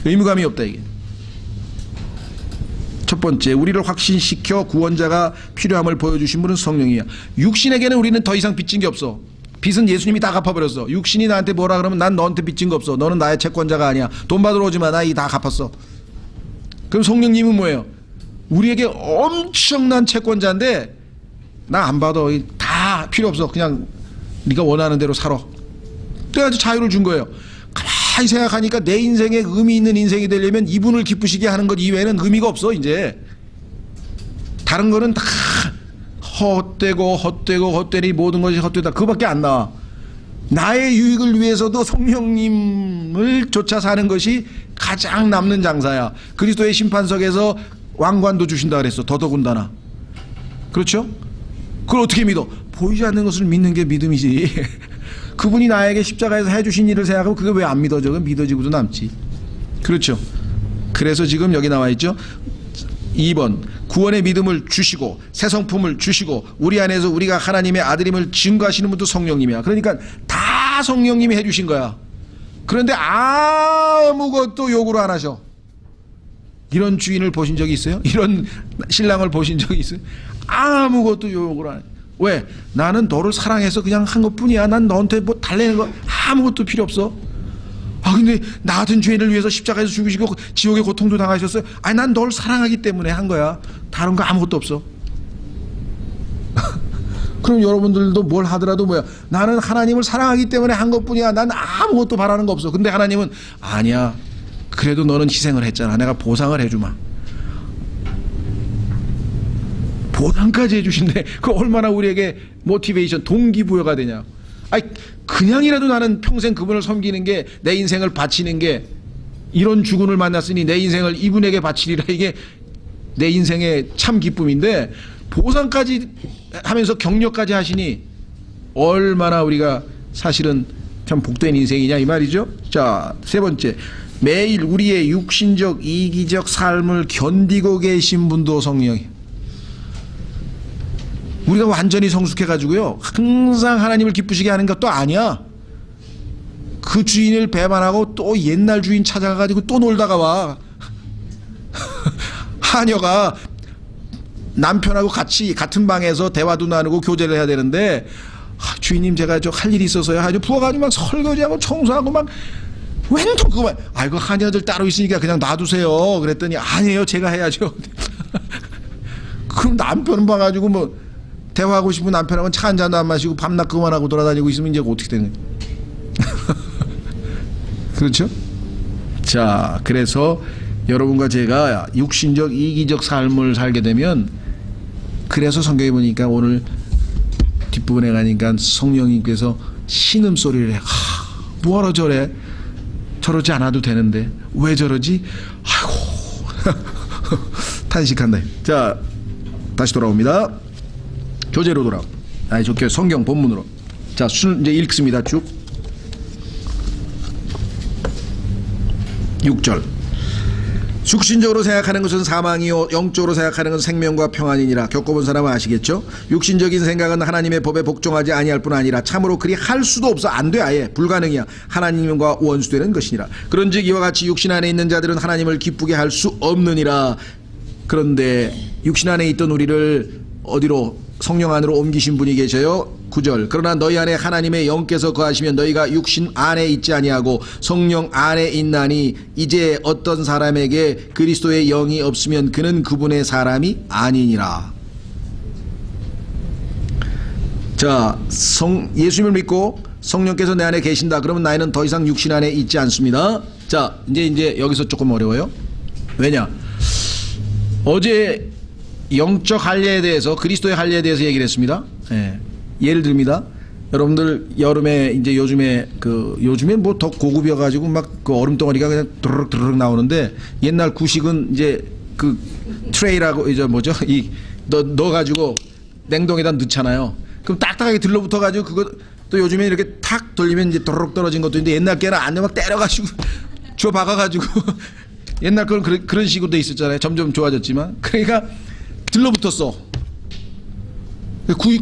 의무감이 없다 이게. 첫 번째, 우리를 확신시켜 구원자가 필요함을 보여주신 분은 성령이야. 육신에게는 우리는 더 이상 빚진 게 없어. 빚은 예수님이 다 갚아버렸어. 육신이 나한테 뭐라 그러면 난 너한테 빚진 거 없어. 너는 나의 채권자가 아니야. 돈 받으러 오지 마. 나 이 다 갚았어. 그럼 성령님은 뭐예요? 우리에게 엄청난 채권자인데 나 안 받아. 다 필요 없어. 그냥 네가 원하는 대로 살아. 그래가지고 자유를 준 거예요. 가만히 생각하니까 내 인생에 의미 있는 인생이 되려면 이분을 기쁘시게 하는 것 이외에는 의미가 없어. 이제 다른 거는 다 헛되니 모든 것이 헛되다. 그거밖에 안 나와. 나의 유익을 위해서도 성령님을 쫓아 사는 것이 가장 남는 장사야. 그리스도의 심판석에서 왕관도 주신다 그랬어. 더더군다나. 그렇죠? 그걸 어떻게 믿어? 보이지 않는 것을 믿는 게 믿음이지. 그분이 나에게 십자가에서 해주신 일을 생각하면 그게 왜 안 믿어져? 그건 믿어지고도 남지. 그렇죠. 그래서 지금 여기 나와 있죠. 2번 구원의 믿음을 주시고 새 성품을 주시고 우리 안에서 우리가 하나님의 아들임을 증거하시는 분도 성령님이야. 그러니까 다 성령님이 해주신 거야. 그런데 아무것도 요구를 안 하셔. 이런 주인을 보신 적이 있어요? 이런 신랑을 보신 적이 있어요? 아무것도 요구를 안 해. 왜? 나는 너를 사랑해서 그냥 한 것뿐이야. 난 너한테 뭐 달래는 거 아무것도 필요 없어. 아 근데 나 같은 죄인을 위해서 십자가에서 죽으시고 지옥의 고통도 당하셨어요. 아니 난 널 사랑하기 때문에 한 거야. 다른 거 아무것도 없어. 그럼 여러분들도 뭘 하더라도 뭐야? 나는 하나님을 사랑하기 때문에 한 것뿐이야. 난 아무것도 바라는 거 없어. 근데 하나님은 아니야. 그래도 너는 희생을 했잖아. 내가 보상을 해주마. 보상까지 해주신대. 그 얼마나 우리에게 모티베이션, 동기부여가 되냐. 아니 그냥이라도 나는 평생 그분을 섬기는 게 내 인생을 바치는 게 이런 주군을 만났으니 내 인생을 이분에게 바치리라. 이게 내 인생의 참 기쁨인데 보상까지 하면서 격려까지 하시니 얼마나 우리가 사실은 참 복된 인생이냐 이 말이죠. 자, 세 번째, 매일 우리의 육신적 이기적 삶을 견디고 계신 분도 성령이. 우리가 완전히 성숙해가지고요 항상 하나님을 기쁘시게 하는 것도 아니야. 그 주인을 배반하고 또 옛날 주인 찾아가가지고 또 놀다가 와. 하녀가 남편하고 같이 같은 방에서 대화도 나누고 교제를 해야 되는데 주인님 제가 저 할 일이 있어서요 아주 부어가지고 막 설거지하고 청소하고 막 웬통 그거 아이고 하녀들 따로 있으니까 그냥 놔두세요 그랬더니 아니에요 제가 해야죠. 그럼 남편은 봐가지고 뭐 대화하고 싶은 남편하고는 차 한 잔도 안 마시고 밤낮 그만하고 돌아다니고 있으면 이제 어떻게 되는 거예요? 그렇죠? 자, 그래서 여러분과 제가 육신적 이기적 삶을 살게 되면 그래서 성경에 보니까 오늘 뒷부분에 가니까 성령님께서 신음소리를 해. 뭐하러 저래? 저러지 않아도 되는데 왜 저러지? 아이고 탄식한다. 자, 다시 돌아옵니다. 교재로 돌아. 아니 좋게 성경 본문으로. 자, 이제 읽습니다. 쭉. 6절. 육신적으로 생각하는 것은 사망이요 영적으로 생각하는 것은 생명과 평안이니라. 겪어본 사람은 아시겠죠? 육신적인 생각은 하나님의 법에 복종하지 아니할 뿐 아니라 참으로 그리 할 수도 없어. 안 돼. 아예 불가능이야. 하나님과 원수되는 것이니라. 그런즉 이와 같이 육신 안에 있는 자들은 하나님을 기쁘게 할 수 없느니라. 그런데 육신 안에 있던 우리를 어디로 성령 안으로 옮기신 분이 계셔요. 9절. 그러나 너희 안에 하나님의 영께서 거하시면 너희가 육신 안에 있지 아니하고 성령 안에 있나니 이제 어떤 사람에게 그리스도의 영이 없으면 그는 그분의 사람이 아니니라. 자, 예수님을 믿고 성령께서 내 안에 계신다. 그러면 나는 더 이상 육신 안에 있지 않습니다. 자, 이제 여기서 조금 어려워요. 왜냐? 어제 영적 할례에 대해서 그리스도의 할례에 대해서 얘기를 했습니다. 예. 예를 듭니다. 여러분들 여름에 이제 요즘에 뭐 더 고급이어 가지고 막 그 얼음 덩어리가 그냥 드르륵 나오는데 옛날 구식은 이제 그 트레이라고 이제 뭐죠? 넣어 가지고 냉동에다 넣잖아요. 그럼 딱딱하게 들러붙어 가지고 그거 또 요즘에 이렇게 탁 돌리면 이제 도르륵 떨어진 것도 있는데 옛날 게는 안에 막 때려 가지고 줘 박아 가지고 옛날 건 그런 식으로 돼 있었잖아요. 점점 좋아졌지만 그러니까 들러붙었어.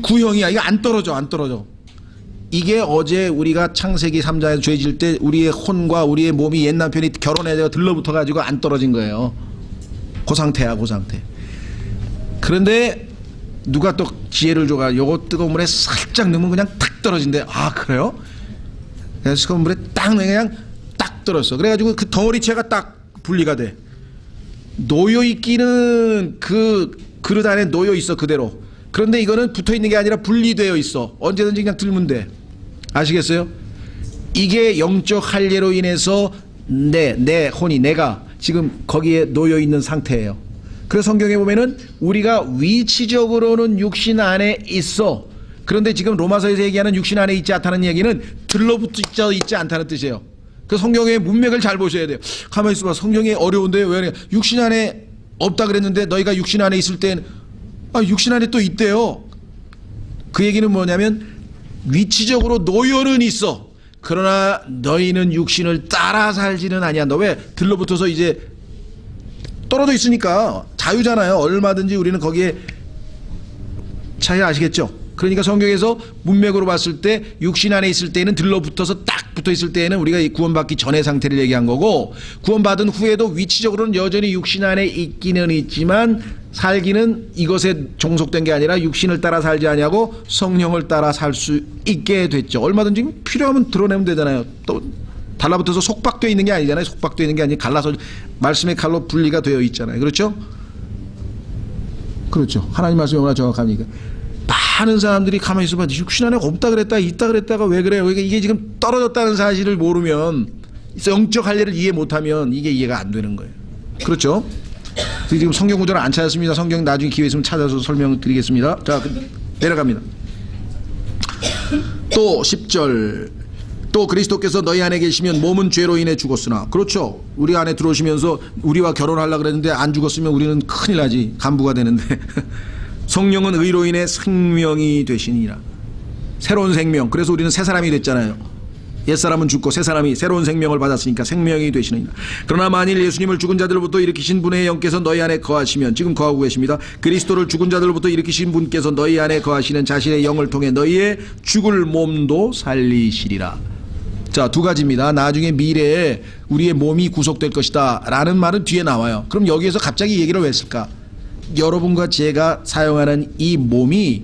구형이야. 이거 안 떨어져. 이게 어제 우리가 창세기 3장에서 죄 질 때 우리의 혼과 우리의 몸이 옛 남편이 결혼해서 들러붙어가지고 안 떨어진 거예요. 그 상태야, 그 상태. 그런데 누가 또 지혜를 줘가 요거 뜨거운 물에 살짝 넣으면 그냥 탁 떨어진대. 아, 그래요? 그래서 뜨거운 물에 딱 넣으면 그냥 딱 떨어졌어. 그래가지고 그 덩어리채가 딱 분리가 돼. 놓여있기는 그 그릇 안에 놓여있어 그대로. 그런데 이거는 붙어있는 게 아니라 분리되어 있어. 언제든지 그냥 들면 돼. 아시겠어요? 이게 영적 할례로 인해서 내 혼이 내가 지금 거기에 놓여있는 상태예요. 그래서 성경에 보면은 우리가 위치적으로는 육신 안에 있어. 그런데 지금 로마서에서 얘기하는 육신 안에 있지 않다는 얘기는 들러붙어 있지 않다는 뜻이에요. 그 성경의 문맥을 잘 보셔야 돼요. 가만히 있어봐. 성경이 어려운데 왜 육신 안에 없다 그랬는데 너희가 육신 안에 있을 땐 육신 안에 또 있대요. 그 얘기는 뭐냐면 위치적으로 노연은 있어. 그러나 너희는 육신을 따라 살지는 아니야. 너 왜 들러붙어서 이제 떨어져 있으니까 자유잖아요. 얼마든지 우리는 거기에 차이 아시겠죠? 그러니까 성경에서 문맥으로 봤을 때 육신 안에 있을 때에는 들러붙어서 딱 붙어 있을 때에는 우리가 구원받기 전의 상태를 얘기한 거고, 구원받은 후에도 위치적으로는 여전히 육신 안에 있기는 있지만 살기는 이것에 종속된 게 아니라 육신을 따라 살지 아니하고 성령을 따라 살 수 있게 됐죠. 얼마든지 필요하면 드러내면 되잖아요. 또 달라붙어서 속박되어 있는 게 아니잖아요. 속박되어 있는 게 아니라 갈라서 말씀의 칼로 분리가 되어 있잖아요. 그렇죠? 그렇죠. 하나님 말씀이 얼마나 정확합니까? 많은 사람들이 가만히 있어봐. 육신 안에 없다 그랬다 있다 그랬다가 왜 그래요? 이게 지금 떨어졌다는 사실을 모르면, 영적 할례를 이해 못하면 이게 이해가 안 되는 거예요. 그렇죠? 지금 성경 구절을 안 찾았습니다. 성경 나중에 기회 있으면 찾아서 설명드리겠습니다. 자, 내려갑니다. 또 10절, 또 그리스도께서 너희 안에 계시면 몸은 죄로 인해 죽었으나. 그렇죠. 우리 안에 들어오시면서 우리와 결혼하려고 그랬는데 안 죽었으면 우리는 큰일 나지. 간부가 되는데 성령은 의로 인해 생명이 되시니라. 새로운 생명. 그래서 우리는 새 사람이 됐잖아요. 옛사람은 죽고 새 사람이 새로운 생명을 받았으니까 생명이 되시느니라. 그러나 만일 예수님을 죽은 자들로부터 일으키신 분의 영께서 너희 안에 거하시면, 지금 거하고 계십니다. 그리스도를 죽은 자들로부터 일으키신 분께서 너희 안에 거하시는 자신의 영을 통해 너희의 죽을 몸도 살리시리라. 자, 두 가지입니다. 나중에 미래에 우리의 몸이 구속될 것이다 라는 말은 뒤에 나와요. 그럼 여기에서 갑자기 얘기를 왜 했을까? 여러분과 제가 사용하는 이 몸이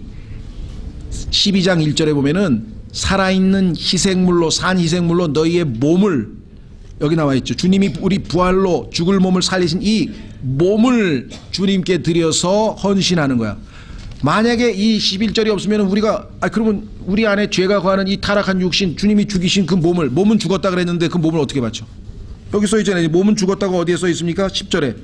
12장 1절에 보면은 살아있는 희생물로, 산 희생물로 너희의 몸을, 여기 나와 있죠. 주님이 우리 부활로 죽을 몸을 살리신 이 몸을 주님께 드려서 헌신하는 거야. 만약에 이 11절이 없으면 우리가, 그러면 우리 안에 죄가 거하는 이 타락한 육신, 주님이 죽이신 그 몸은 죽었다 그랬는데 그 몸을 어떻게 받죠? 여기 써 있잖아요. 몸은 죽었다고 어디에 써 있습니까? 10절에.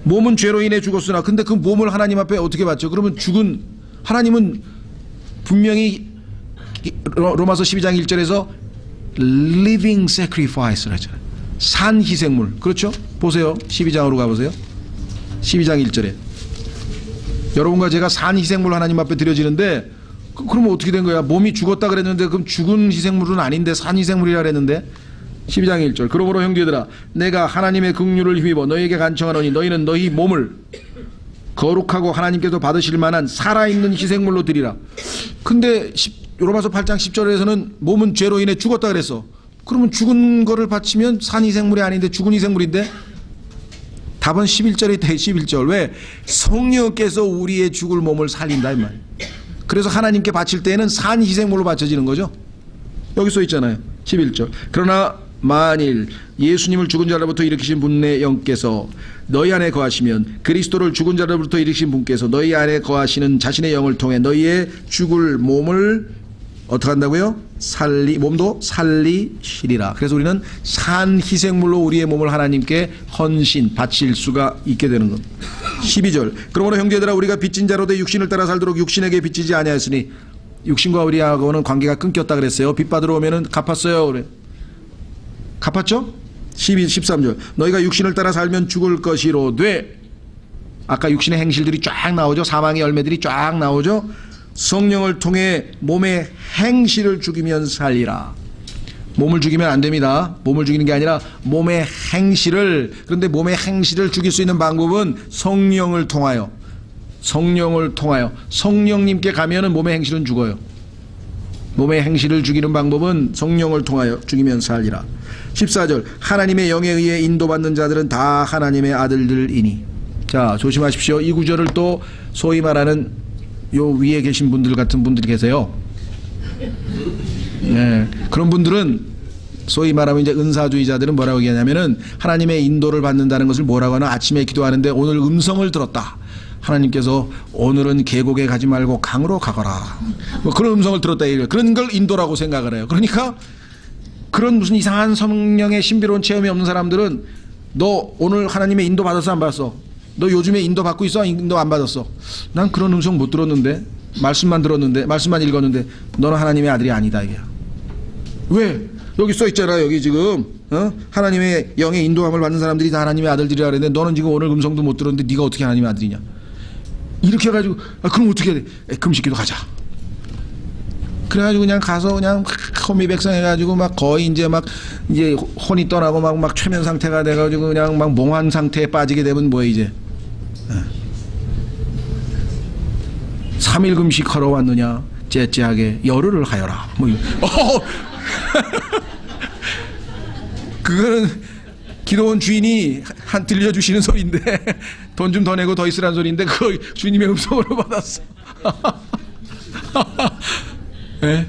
몸은 죄로 인해 죽었으나, 근데 그 몸을 하나님 앞에 어떻게 받죠? 그러면 죽은, 하나님은 분명히 로마서 12장 1절에서 living sacrifice를 하잖아요. 산 희생물. 그렇죠? 보세요. 12장으로 가보세요. 12장 1절에 여러분과 제가 산 희생물 하나님 앞에 드려지는데, 그러면 어떻게 된 거야? 몸이 죽었다 그랬는데 그럼 죽은 희생물은 아닌데 산 희생물이라 그랬는데. 12장 1절, 그러므로 형제들아 내가 하나님의 긍휼을 힘입어 너희에게 간청하노니 너희는 너희 몸을 거룩하고 하나님께서 받으실 만한 살아있는 희생물로 드리라. 근데 로마서 8장 10절에서는 몸은 죄로 인해 죽었다 그랬어. 그러면 죽은 거를 바치면 산 희생물이 아닌데 죽은 희생물인데? 답은 11절에 있다. 11절. 왜? 성령께서 우리의 죽을 몸을 살린다 이 말이에요. 그래서 하나님께 바칠 때에는 산 희생물로 바쳐지는 거죠. 여기 써 있잖아요. 11절. 그러나 만일 예수님을 죽은 자로부터 일으키신 분의 영께서 너희 안에 거하시면 그리스도를 죽은 자로부터 일으키신 분께서 너희 안에 거하시는 자신의 영을 통해 너희의 죽을 몸을 어떻게 한다고요? 몸도 살리시리라. 그래서 우리는 산 희생물로 우리의 몸을 하나님께 헌신 바칠 수가 있게 되는 겁니다. 12절, 그러므로 형제들아 우리가 빚진 자로되 육신을 따라 살도록 육신에게 빚지지 아니하였으니, 육신과 우리하고는 관계가 끊겼다 그랬어요. 빚 받으러 오면은 갚았어요. 그래. 갚았죠? 13절, 너희가 육신을 따라 살면 죽을 것이로되, 아까 육신의 행실들이 쫙 나오죠. 사망의 열매들이 쫙 나오죠. 성령을 통해 몸의 행실을 죽이면 살리라. 몸을 죽이면 안 됩니다. 몸을 죽이는 게 아니라 몸의 행실을, 그런데 몸의 행실을 죽일 수 있는 방법은 성령을 통하여, 성령님께 가면은 몸의 행실은 죽어요. 몸의 행실을 죽이는 방법은 성령을 통하여 죽이면 살리라. 14절, 하나님의 영에 의해 인도받는 자들은 다 하나님의 아들들이니. 자, 조심하십시오. 이 구절을 또 소위 말하는 요 위에 계신 분들 같은 분들이 계세요. 네, 그런 분들은 소위 말하면 이제 은사주의자들은 뭐라고 얘기하냐면은 하나님의 인도를 받는다는 것을 뭐라고 하나, 아침에 기도하는데 오늘 음성을 들었다. 하나님께서 오늘은 계곡에 가지 말고 강으로 가거라. 뭐 그런 음성을 들었다. 그런 걸 인도라고 생각을 해요. 그러니까 그런 무슨 이상한 성령의 신비로운 체험이 없는 사람들은 너 오늘 하나님의 인도 받았어 안 받았어? 너 요즘에 인도 받고 있어? 인도 안 받았어? 난 그런 음성 못 들었는데, 말씀만 들었는데, 말씀만 읽었는데 너는 하나님의 아들이 아니다 이게. 왜? 여기 써 있잖아. 여기 지금 하나님의 영의 인도함을 받는 사람들이 다 하나님의 아들들이라 그랬는데 너는 지금 오늘 음성도 못 들었는데 네가 어떻게 하나님의 아들이냐? 이렇게 해가지고 그럼 어떻게 해야 돼? 금식기도 가자. 그래가지고 그냥 가서 그냥 호미백성해가지고 막 거의 이제 혼이 떠나고 막 최면 상태가 돼가지고 그냥 막 몽환 상태에 빠지게 되면 뭐야 이제 3일 금식하러 왔느냐 째째하게 열흘을 하여라 뭐 그거는 기도원 주인이 한 들려주시는 소리인데 돈 좀 더 내고 더 있으란 소리인데 그거 주님의 음성으로 받았어. 네?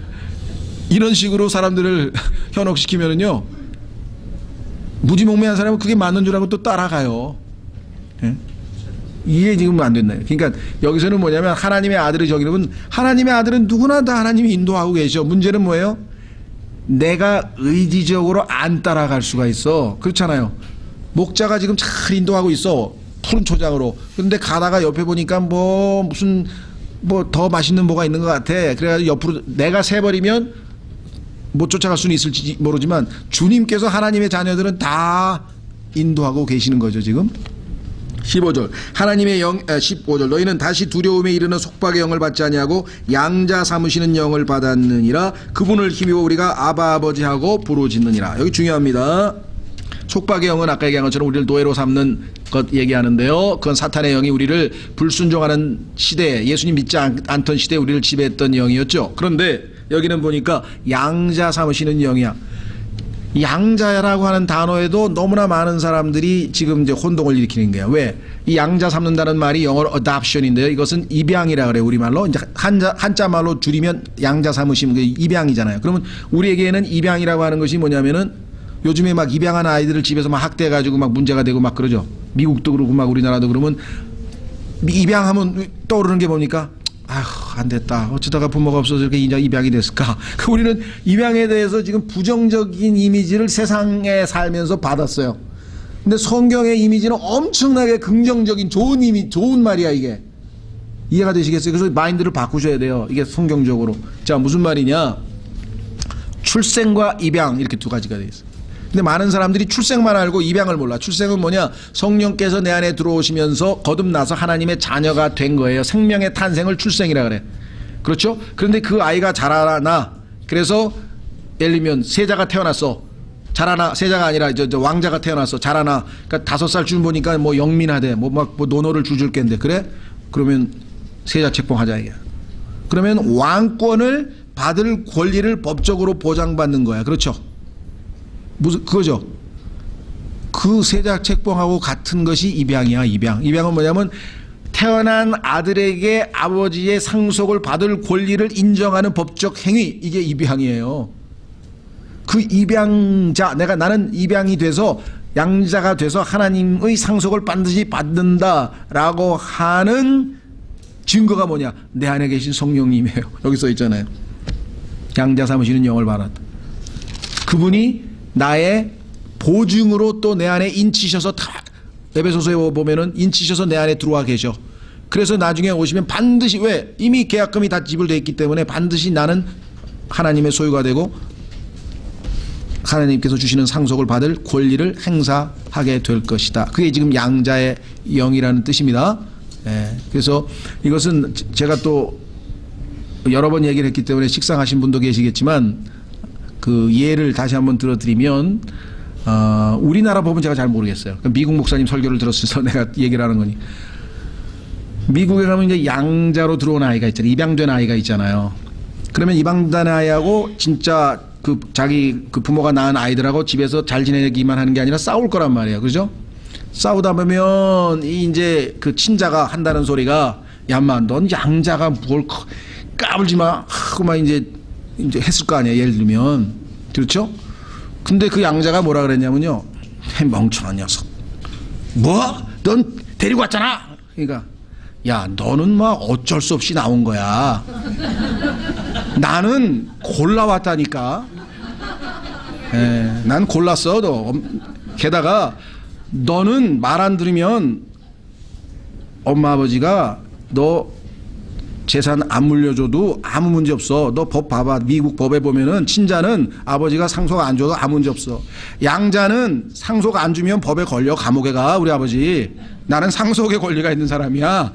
이런 식으로 사람들을 현혹시키면은요 무지몽매한 사람은 그게 맞는 줄 알고 또 따라가요. 네? 이게 지금 안 된다. 그러니까 여기서는 뭐냐면 하나님의 아들이 저기는 하나님의 아들은 누구나 다 하나님이 인도하고 계셔. 문제는 뭐예요? 내가 의지적으로 안 따라갈 수가 있어. 그렇잖아요. 목자가 지금 잘 인도하고 있어. 푸른 초장으로. 근데 가다가 옆에 보니까 무슨 더 맛있는 뭐가 있는 것 같아. 그래가지고 옆으로 내가 세버리면 못 쫓아갈 수는 있을지 모르지만 주님께서 하나님의 자녀들은 다 인도하고 계시는 거죠 지금. 15절 하나님의 15절 너희는 다시 두려움에 이르는 속박의 영을 받지 아니하고 양자 삼으시는 영을 받았느니라. 그분을 힘입어 우리가 아바 아버지하고 부르짖느니라. 여기 중요합니다. 속박의 영은 아까 얘기한 것처럼 우리를 노예로 삼는 것 얘기하는데요. 그건 사탄의 영이 우리를 불순종하는 시대에 예수님 믿지 않던 시대에 우리를 지배했던 영이었죠. 그런데 여기는 보니까 양자 삼으시는 영이야. 양자라고 하는 단어에도 너무나 많은 사람들이 지금 이제 혼동을 일으키는 거예요. 왜? 이 양자 삼는다는 말이 영어로 adoption인데요. 이것은 입양이라 그래요. 우리말로. 이제 한자 말로 줄이면 양자 삼으심, 입양이잖아요. 그러면 우리에게는 입양이라고 하는 것이 뭐냐면은 요즘에 막 입양한 아이들을 집에서 막 학대해가지고 막 문제가 되고 막 그러죠. 미국도 그러고 막 우리나라도 그러면 입양하면 떠오르는 게 뭡니까? 아휴, 안 됐다. 어쩌다가 부모가 없어서 이렇게 입양이 됐을까? 우리는 입양에 대해서 지금 부정적인 이미지를 세상에 살면서 받았어요. 근데 성경의 이미지는 엄청나게 긍정적인 좋은 말이야, 이게. 이해가 되시겠어요? 그래서 마인드를 바꾸셔야 돼요. 이게 성경적으로. 자, 무슨 말이냐? 출생과 입양, 이렇게 두 가지가 되어 있어요. 근데 많은 사람들이 출생만 알고 입양을 몰라. 출생은 뭐냐? 성령께서 내 안에 들어오시면서 거듭나서 하나님의 자녀가 된 거예요. 생명의 탄생을 출생이라 그래. 그렇죠? 그런데 그 아이가 자라나. 그래서 예를 들면 세자가 태어났어. 자라나. 세자가 아니라 저 왕자가 태어났어. 자라나. 그러니까 5살쯤 보니까 뭐 영민하대. 뭐 노노를 줄줄 깬데. 그래? 그러면 세자 책봉하자 이게. 그러면 왕권을 받을 권리를 법적으로 보장받는 거야. 그렇죠? 그거죠. 그 세자 책봉하고 같은 것이 입양이야. 입양은 뭐냐면 태어난 아들에게 아버지의 상속을 받을 권리를 인정하는 법적 행위. 이게 입양이에요. 그 입양자, 나는 입양이 돼서 양자가 돼서 하나님의 상속을 반드시 받는다라고 하는 증거가 뭐냐? 내 안에 계신 성령님이에요. 여기 써 있잖아요. 양자 삼으시는 영을 받았다. 그분이 나의 보증으로 또 내 안에 인치셔서 에베소서에 보면은 인치셔서 내 안에 들어와 계셔. 그래서 나중에 오시면 반드시 왜? 이미 계약금이 다 지불되어 있기 때문에 반드시 나는 하나님의 소유가 되고 하나님께서 주시는 상속을 받을 권리를 행사하게 될 것이다. 그게 지금 양자의 영이라는 뜻입니다. 예, 그래서 이것은 제가 또 여러 번 얘기를 했기 때문에 식상하신 분도 계시겠지만 그 예를 다시 한번 들어드리면 우리나라 법은 제가 잘 모르겠어요. 미국 목사님 설교를 들었어서 내가 얘기를 하는 거니. 미국에 가면 이제 양자로 들어온 아이가 있잖아요. 입양된 아이가 있잖아요. 그러면 입양된 아이하고 진짜 자기 부모가 낳은 아이들하고 집에서 잘 지내기만 하는 게 아니라 싸울 거란 말이에요. 그죠? 싸우다 보면 이제 그 친자가 한다는 소리가 야, 인마, 넌 양자가 뭘 까불지 마 하고 막 이제 했을 거 아니에요. 예를 들면. 그렇죠? 근데 그 양자가 뭐라 그랬냐면요. 멍청한 녀석. 뭐? 넌 데리고 왔잖아. 그러니까 야, 너는 막 어쩔 수 없이 나온 거야. 나는 골라왔다니까. 난 골랐어. 너. 게다가 너는 말 안 들으면 엄마 아버지가 너 재산 안 물려줘도 아무 문제 없어. 너 법 봐봐. 미국 법에 보면은 친자는 아버지가 상속 안 줘도 아무 문제 없어. 양자는 상속 안 주면 법에 걸려 감옥에 가. 우리 아버지. 나는 상속의 권리가 있는 사람이야.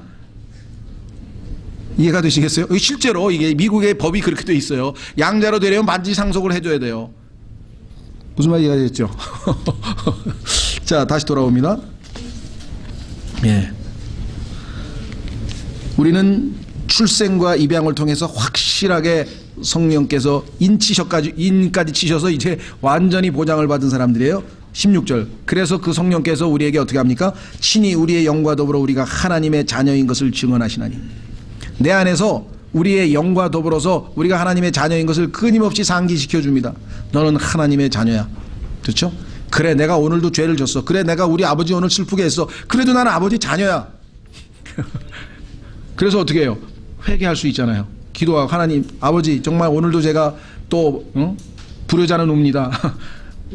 이해가 되시겠어요? 실제로 이게 미국의 법이 그렇게 돼 있어요. 양자로 되려면 반드시 상속을 해줘야 돼요. 무슨 말 이해가 됐죠? 자, 다시 돌아옵니다. 예. 우리는 출생과 입양을 통해서 확실하게 성령께서 인까지 치셔서 이제 완전히 보장을 받은 사람들이에요. 16절. 그래서 그 성령께서 우리에게 어떻게 합니까? 친히 우리의 영과 더불어 우리가 하나님의 자녀인 것을 증언하시나니. 내 안에서 우리의 영과 더불어서 우리가 하나님의 자녀인 것을 끊임없이 상기시켜 줍니다. 너는 하나님의 자녀야. 그렇죠? 그래, 내가 오늘도 죄를 졌어. 그래, 내가 우리 아버지 오늘 슬프게 했어. 그래도 나는 아버지 자녀야. 그래서 어떻게 해요? 회개할 수 있잖아요. 기도하고, 하나님 아버지 정말 오늘도 제가 또 불효자는 옵니다.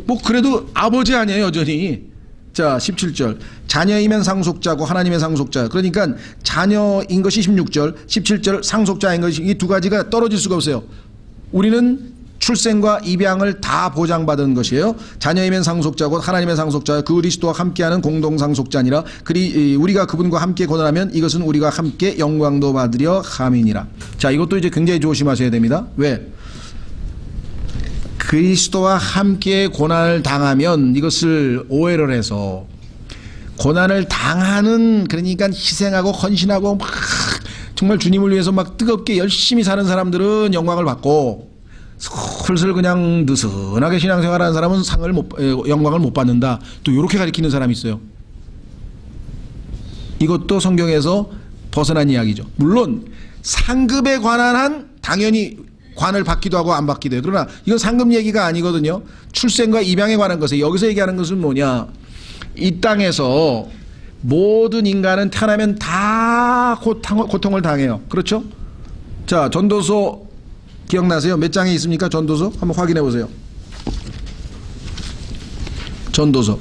뭐 그래도 아버지 아니에요, 여전히. 자, 17절. 자녀이면 상속자고 하나님의 상속자. 그러니까 자녀인 것이 16절, 17절 상속자인 것이, 이 두 가지가 떨어질 수가 없어요. 우리는 출생과 입양을 다 보장받은 것이에요. 자녀이면 상속자고 하나님의 상속자, 그리스도와 함께하는 공동 상속자니라. 우리가 그분과 함께 고난하면 이것은 우리가 함께 영광도 받으려 함이니라. 자, 이것도 이제 굉장히 조심하셔야 됩니다. 왜? 그리스도와 함께 고난을 당하면 이것을 오해를 해서 고난을 당하는, 그러니까 희생하고 헌신하고 막 정말 주님을 위해서 막 뜨겁게 열심히 사는 사람들은 영광을 받고, 슬슬 그냥 느슨하게 신앙생활하는 사람은 영광을 못 받는다. 또 이렇게 가리키는 사람이 있어요. 이것도 성경에서 벗어난 이야기죠. 물론 상급에 관한 한 당연히 관을 받기도 하고 안 받기도 해요. 그러나 이건 상급 얘기가 아니거든요. 출생과 입양에 관한 것에, 여기서 얘기하는 것은 뭐냐, 이 땅에서 모든 인간은 태어나면 다 고통을 당해요. 그렇죠? 자, 전도서 기억나세요? 몇 장에 있습니까? 전도서 한번 확인해 보세요. 전도서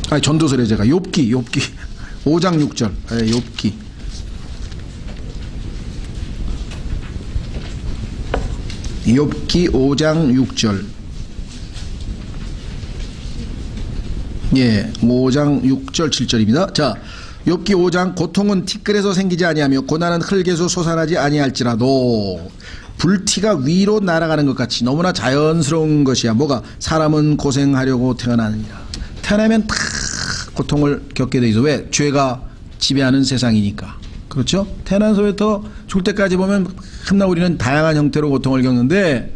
아니, 전도서래. 제가 욥기 5장 6절. 욥기 욥기 5장 6절. 예, 5장 6절 7절입니다. 자, 욥기 5장. 고통은 티끌에서 생기지 아니하며 고난은 흙에서 솟아나지 아니할지라도 불티가 위로 날아가는 것 같이 너무나 자연스러운 것이야. 뭐가? 사람은 고생하려고 태어나느니라. 태어나면 다 고통을 겪게 돼 있어. 왜? 죄가 지배하는 세상이니까. 그렇죠? 태어나서부터 죽을 때까지 보면 맨날 우리는 다양한 형태로 고통을 겪는데,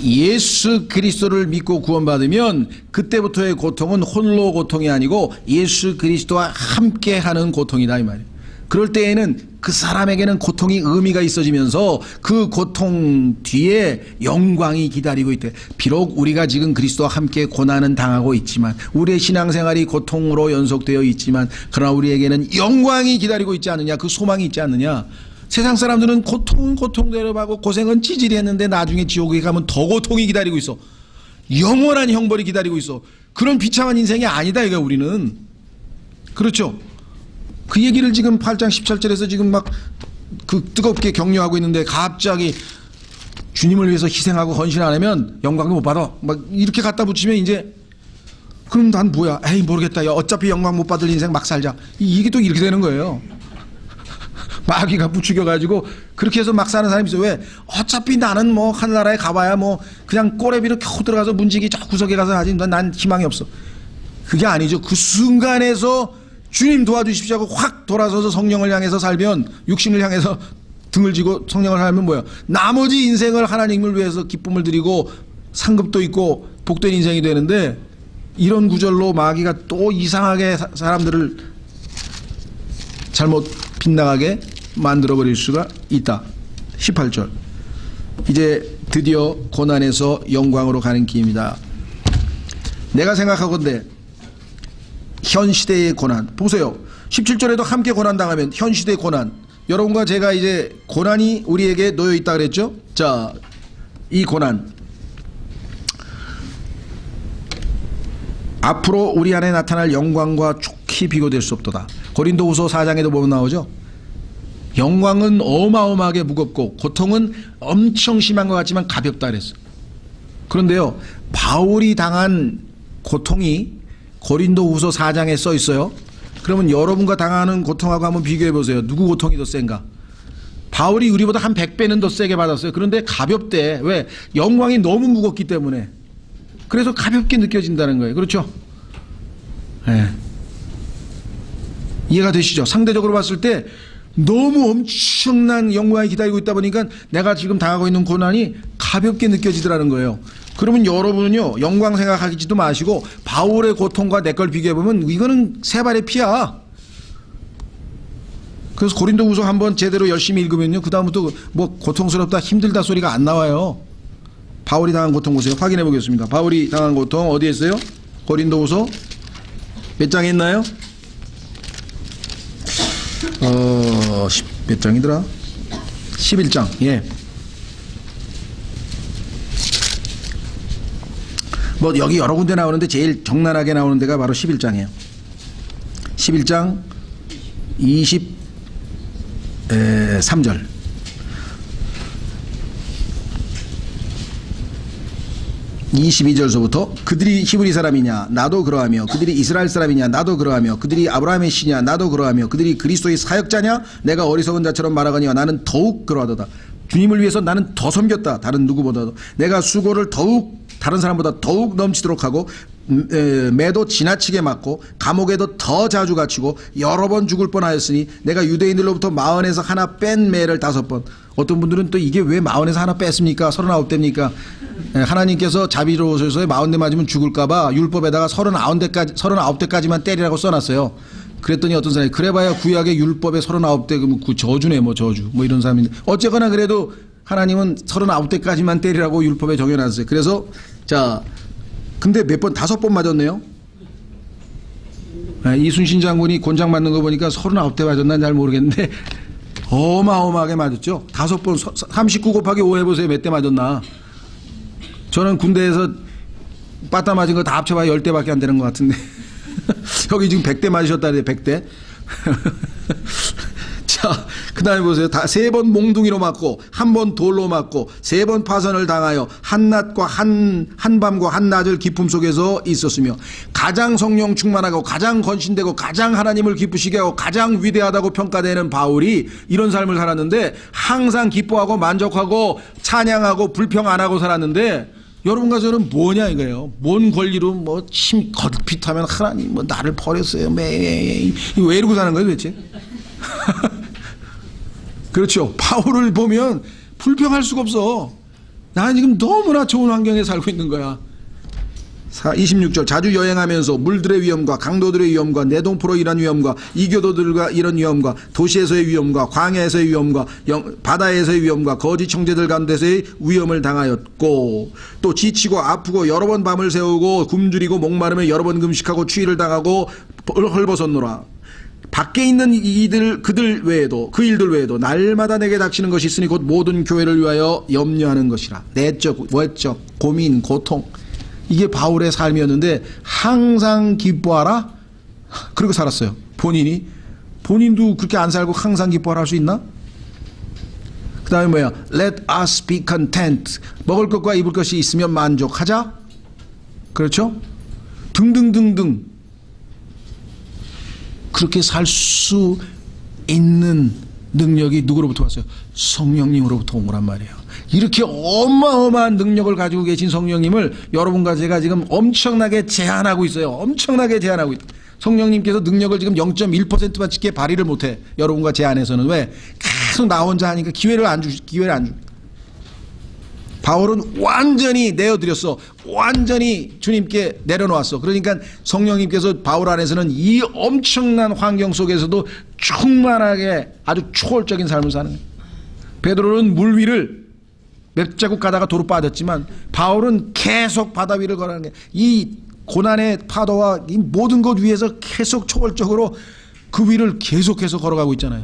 예수 그리스도를 믿고 구원받으면 그때부터의 고통은 홀로 고통이 아니고 예수 그리스도와 함께하는 고통이다, 이 말이에요. 그럴 때에는 그 사람에게는 고통이 의미가 있어지면서 그 고통 뒤에 영광이 기다리고 있대. 비록 우리가 지금 그리스도와 함께 고난은 당하고 있지만, 우리의 신앙생활이 고통으로 연속되어 있지만, 그러나 우리에게는 영광이 기다리고 있지 않느냐, 그 소망이 있지 않느냐. 세상 사람들은 고통은 고통대로 하고 고생은 찌질이 했는데 나중에 지옥에 가면 더 고통이 기다리고 있어. 영원한 형벌이 기다리고 있어. 그런 비참한 인생이 아니다, 이거 우리는. 그렇죠? 그 얘기를 지금 8장 17절에서 지금 막 그 뜨겁게 격려하고 있는데, 갑자기 주님을 위해서 희생하고 헌신 안 하면 영광도 못 받아, 막 이렇게 갖다 붙이면 이제, 그럼 난 뭐야? 에이, 모르겠다. 야, 어차피 영광 못 받을 인생 막 살자. 이게 또 이렇게 되는 거예요. 마귀가 부추겨가지고 그렇게 해서 막 사는 사람이 있어. 왜? 어차피 나는 뭐 하늘나라에 가봐야 뭐 그냥 꼬레비로 겨우 들어가서 문지기 저 구석에 가서 하지, 난 희망이 없어. 그게 아니죠. 그 순간에서 주님 도와주십시오 하고 확 돌아서서 성령을 향해서 살면, 육신을 향해서 등을 지고 성령을 하면 뭐야? 나머지 인생을 하나님을 위해서 기쁨을 드리고 상급도 있고 복된 인생이 되는데, 이런 구절로 마귀가 또 이상하게 사람들을 잘못 빗나가게 만들어버릴 수가 있다. 18절. 이제 드디어 고난에서 영광으로 가는 길입니다. 내가 생각하건대 현 시대의 고난, 보세요. 17절에도 함께 고난 당하면 현 시대의 고난, 여러분과 제가 이제 고난이 우리에게 놓여 있다 그랬죠. 자, 이 고난 앞으로 우리 안에 나타날 영광과 좋게 비교될 수 없도다. 고린도후서 4장에도 보면 나오죠. 영광은 어마어마하게 무겁고 고통은 엄청 심한 것 같지만 가볍다 그랬어. 그런데요, 바울이 당한 고통이 고린도후서 4장에 써 있어요. 그러면 여러분과 당하는 고통하고 한번 비교해 보세요. 누구 고통이 더 센가? 바울이 우리보다 한 100배는 더 세게 받았어요. 그런데 가볍대. 왜? 영광이 너무 무겁기 때문에. 그래서 가볍게 느껴진다는 거예요. 그렇죠? 네. 이해가 되시죠? 상대적으로 봤을 때 너무 엄청난 영광이 기다리고 있다 보니까 내가 지금 당하고 있는 고난이 가볍게 느껴지더라는 거예요. 그러면 여러분은요, 영광 생각하지도 마시고 바울의 고통과 내 걸 비교해보면 이거는 세 발의 피야. 그래서 고린도후서 한번 제대로 열심히 읽으면요, 그 다음부터 뭐 고통스럽다 힘들다 소리가 안 나와요. 바울이 당한 고통 보세요. 확인해 보겠습니다. 바울이 당한 고통 어디에 있어요? 고린도후서 몇 장에 있나요? 몇 장이더라? 11장. 예. 뭐 여기 여러 군데 나오는데 제일 적나라하게 나오는 데가 바로 11장이에요. 11장 23절. (22절서부터) 그들이 히브리 사람이냐 나도 그러하며 그들이 이스라엘 사람이냐 나도 그러하며 그들이 아브라함의 씨냐 나도 그러하며 그들이 그리스도의 사역자냐 내가 어리석은 자처럼 말하거니와 나는 더욱 그러하도다. 주님을 위해서 나는 더 섬겼다. 다른 누구보다도 내가 수고를 더욱 다른 사람보다 더욱 넘치도록 하고 매도 지나치게 맞고 감옥에도 더 자주 갇히고 여러 번 죽을 뻔하였으니 내가 유대인들로부터 마흔에서 하나 뺀 매를 5번. 어떤 분들은 또 이게 왜 마흔에서 하나 뺐습니까? 39대입니까? 하나님께서 자비로우셔서 40대 맞으면 죽을까봐 율법에다가 39대까지만 때리라고 써놨어요. 그랬더니 어떤 사람이 그래봐야 구약의 율법에 39대 그럼 그 저주네 뭐 저주 뭐 이런 사람인데 어쨌거나 그래도 하나님은 39대까지만 때리라고 율법에 정해놨어요. 그래서 자 근데 몇 번 5번 맞았네요. 이순신 장군이 곤장 맞는 거 보니까 39대 맞았나 잘 모르겠는데 어마어마하게 맞았죠. 5번 39 곱하기 5 해보세요. 몇 대 맞았나. 저는 군대에서 빠따 맞은 거 다 합쳐봐야 10대밖에 안 되는 것 같은데 여기 지금 100대 맞으셨다 그래요. 100대. 자, 그 다음에 보세요. 다 3번 몽둥이로 맞고 1번 돌로 맞고 3번 파선을 당하여 한낮과 한밤과 한낮을 기품 속에서 있었으며 가장 성령 충만하고 가장 건신되고 가장 하나님을 기쁘시게 하고 가장 위대하다고 평가되는 바울이 이런 삶을 살았는데 항상 기뻐하고 만족하고 찬양하고 불평 안 하고 살았는데 여러분과 저는 뭐냐 이거예요. 뭔 권리로 뭐 침 거듭핏하면 하나님 뭐 나를 버렸어요. 왜 이러고 사는 거예요 도대체? 그렇죠. 바울을 보면 불평할 수가 없어. 나는 지금 너무나 좋은 환경에 살고 있는 거야. 26절 자주 여행하면서 물들의 위험과 강도들의 위험과 내동포로 일한 위험과 이교도들과 이런 위험과 도시에서의 위험과 광야에서의 위험과 바다에서의 위험과 거짓 형제들 가운데서의 위험을 당하였고 또 지치고 아프고 여러 번 밤을 새우고 굶주리고 목마르며 여러 번 금식하고 추위를 당하고 헐벗었노라. 밖에 있는 그들 외에도 그 일들 외에도 날마다 내게 닥치는 것이 있으니 곧 모든 교회를 위하여 염려하는 것이라. 내적 외적 고민 고통 이게 바울의 삶이었는데 항상 기뻐하라 그러고 살았어요. 본인도 그렇게 안 살고 항상 기뻐하라 할 수 있나? 그 다음에 뭐야? Let us be content. 먹을 것과 입을 것이 있으면 만족하자. 그렇죠? 등등등등 그렇게 살 수 있는 능력이 누구로부터 왔어요? 성령님으로부터 온 거란 말이에요. 이렇게 어마어마한 능력을 가지고 계신 성령님을 여러분과 제가 지금 엄청나게 제한하고 있어요. 엄청나게 제한하고 있어요. 성령님께서 능력을 지금 0.1%만 찍게 발휘를 못해. 여러분과 제 안에서는. 왜? 계속 나 혼자 하니까 기회를 안 주. 바울은 완전히 내어드렸어. 완전히 주님께 내려놓았어. 그러니까 성령님께서 바울 안에서는 이 엄청난 환경 속에서도 충만하게 아주 초월적인 삶을 사는 거예요. 베드로는 물 위를 몇 자국 가다가 도로 빠졌지만 바울은 계속 바다 위를 걸어가는 게 이 고난의 파도와 이 모든 것 위에서 계속 초월적으로 그 위를 계속해서 걸어가고 있잖아요.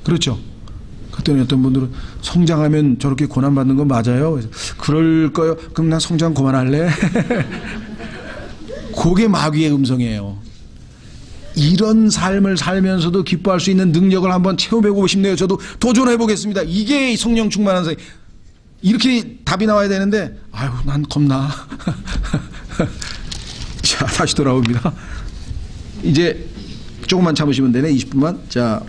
그렇죠? 그랬더니 어떤 분들은 성장하면 저렇게 고난받는 건 맞아요? 그래서 그럴 거요. 그럼 난 성장 그만할래? 그게 마귀의 음성이에요. 이런 삶을 살면서도 기뻐할 수 있는 능력을 한번 체험해보고 싶네요. 저도 도전해보겠습니다. 이게 성령 충만한 삶. 이렇게 답이 나와야 되는데 아유 난 겁나. 자, 다시 돌아옵니다. 이제 조금만 참으시면 되네. 20분만. 자.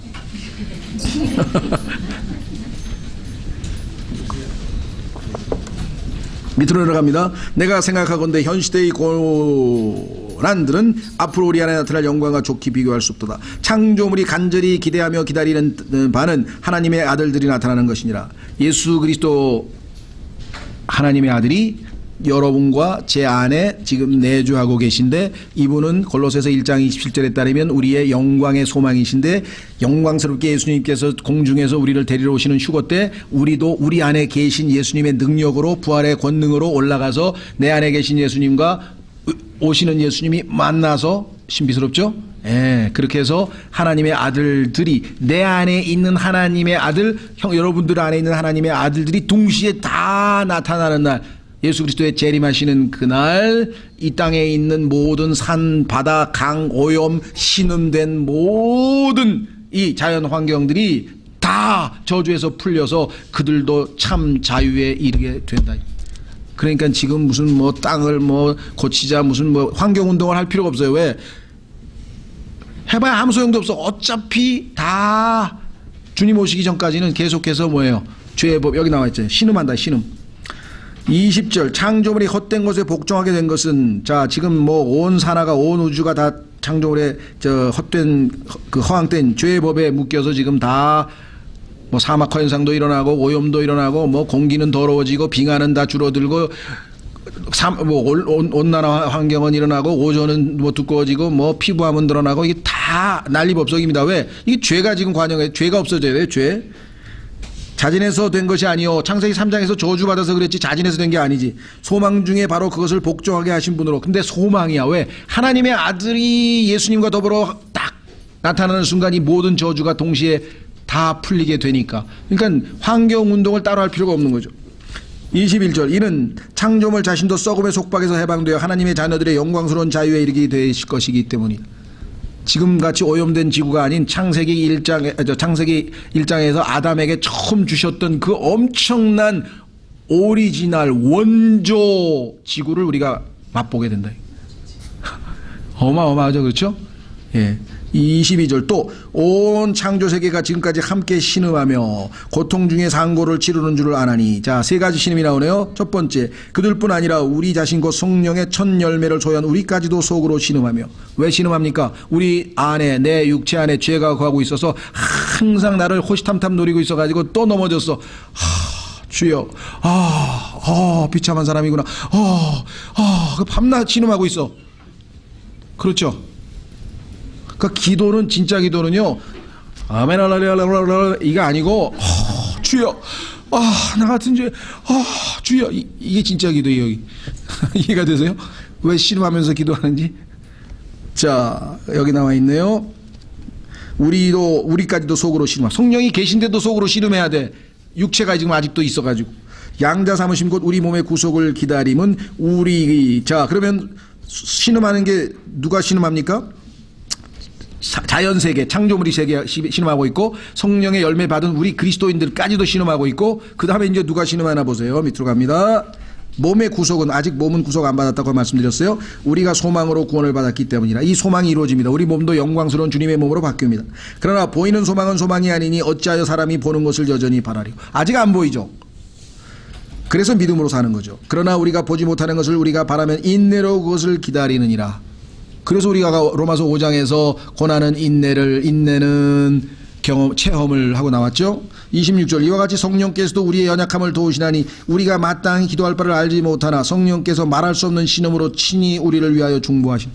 밑으로 내려갑니다. 내가 생각하건대 현 시대의 고난들은 앞으로 우리 안에 나타날 영광과 좋게 비교할 수 없도다. 창조물이 간절히 기대하며 기다리는 바는 하나님의 아들들이 나타나는 것이니라. 예수 그리스도 하나님의 아들이 여러분과 제 안에 지금 내주하고 계신데, 이분은 골로새서 1장 27절에 따르면 우리의 영광의 소망이신데, 영광스럽게 예수님께서 공중에서 우리를 데리러 오시는 휴거 때 우리도 우리 안에 계신 예수님의 능력으로, 부활의 권능으로 올라가서 내 안에 계신 예수님과 오시는 예수님이 만나서, 신비스럽죠? 예, 그렇게 해서 하나님의 아들들이, 내 안에 있는 하나님의 아들, 여러분들 안에 있는 하나님의 아들들이 동시에 다 나타나는 날, 예수 그리스도의 재림하시는 그날, 이 땅에 있는 모든 산, 바다, 강, 오염, 신음된 모든 이 자연 환경들이 다 저주에서 풀려서 그들도 참 자유에 이르게 된다. 그러니까 지금 무슨 뭐 땅을 뭐 고치자, 무슨 뭐 환경 운동을 할 필요가 없어요. 왜? 해봐야 아무 소용도 없어. 어차피 다 주님 오시기 전까지는 계속해서 뭐예요? 죄의 법, 여기 나와 있잖아요. 신음한다, 신음. 20절, 창조물이 헛된 것에 복종하게 된 것은, 자, 지금 뭐 온 산하가, 온 우주가 다 창조물의 헛된, 그 허황된 죄의 법에 묶여서 지금 다 뭐 사막화 현상도 일어나고, 오염도 일어나고, 뭐 공기는 더러워지고, 빙하는 다 줄어들고, 온난화 환경은 일어나고, 오존은 뭐 두꺼워지고, 뭐 피부암은 드러나고, 이게 다 난리법석입니다. 왜? 이게 죄가 지금 관영해. 죄가 없어져야 돼요, 죄. 자진해서 된 것이 아니요, 창세기 3장에서 저주받아서 그랬지 자진해서 된 게 아니지. 소망 중에 바로 그것을 복종하게 하신 분으로. 근데 소망이야. 왜? 하나님의 아들이 예수님과 더불어 딱 나타나는 순간 이 모든 저주가 동시에 다 풀리게 되니까. 그러니까 환경운동을 따로 할 필요가 없는 거죠. 21절, 이는 창조물 자신도 썩음의 속박에서 해방되어 하나님의 자녀들의 영광스러운 자유에 이르게 되실 것이기 때문이다. 지금같이 오염된 지구가 아닌 창세기 1장에서 아담에게 처음 주셨던 그 엄청난 오리지널 원조 지구를 우리가 맛보게 된다. 어마어마하죠, 그렇죠? 예. 22절, 또 온 창조 세계가 지금까지 함께 신음하며 고통 중에 상고를 치르는 줄을 아나니. 자, 세 가지 신음이 나오네요. 첫 번째, 그들뿐 아니라 우리 자신 곧 성령의 첫 열매를 소유한 우리까지도 속으로 신음하며. 왜 신음합니까? 우리 안에, 내 육체 안에 죄가 거하고 있어서 항상 나를 호시탐탐 노리고 있어가지고 또 넘어졌어. 주여, 비참한 사람이구나. 밤낮 신음하고 있어. 그렇죠? 그 기도는, 진짜 기도는요, 아멘 할렐루야 이게 아니고, 주여, 나 같은 죄, 주여, 이게 진짜 기도예요. 여기 이해가 되세요? 왜 신음하면서 기도하는지? 자, 여기 나와 있네요. 우리까지도 속으로 신음하. 성령이 계신데도 속으로 신음해야 돼. 육체가 지금 아직도 있어가지고. 양자 삼으심 곧 우리 몸의 구속을 기다림은 우리. 자, 그러면 신음하는 게 누가 신음합니까? 자연세계, 창조물이 세계 신음하고 있고, 성령의 열매 받은 우리 그리스도인들까지도 신음하고 있고, 그 다음에 이제 누가 신음하나 보세요. 밑으로 갑니다. 몸의 구속은, 아직 몸은 구속 안 받았다고 말씀드렸어요. 우리가 소망으로 구원을 받았기 때문이라. 이 소망이 이루어집니다. 우리 몸도 영광스러운 주님의 몸으로 바뀝니다. 그러나 보이는 소망은 소망이 아니니 어찌하여 사람이 보는 것을 여전히 바라리요. 아직 안 보이죠. 그래서 믿음으로 사는 거죠. 그러나 우리가 보지 못하는 것을 우리가 바라면 인내로 그것을 기다리느니라. 그래서 우리가 로마서 5장에서 고난은 인내는 체험을 하고 나왔죠. 26절, 이와 같이 성령께서도 우리의 연약함을 도우시나니 우리가 마땅히 기도할 바를 알지 못하나 성령께서 말할 수 없는 신음으로 친히 우리를 위하여 중보하신.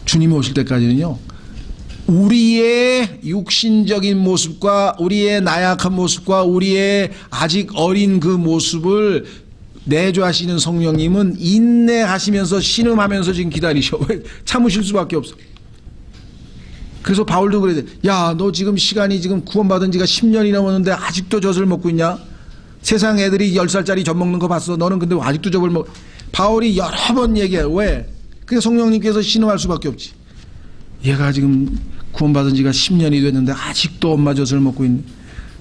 주님이 오실 때까지는요, 우리의 육신적인 모습과 우리의 나약한 모습과 우리의 아직 어린 그 모습을 내주하시는 성령님은 인내하시면서 신음하면서 지금 기다리셔. 왜? 참으실 수밖에 없어. 그래서 바울도 그래. 야, 너 지금 시간이 지금 구원받은 지가 10년이 넘었는데 아직도 젖을 먹고 있냐? 세상 애들이 10살짜리 젖 먹는 거 봤어. 너는 근데 아직도 젖을 먹. 바울이 여러 번 얘기해. 왜? 그래서 성령님께서 신음할 수밖에 없지. 얘가 지금 구원받은 지가 10년이 됐는데 아직도 엄마 젖을 먹고 있네.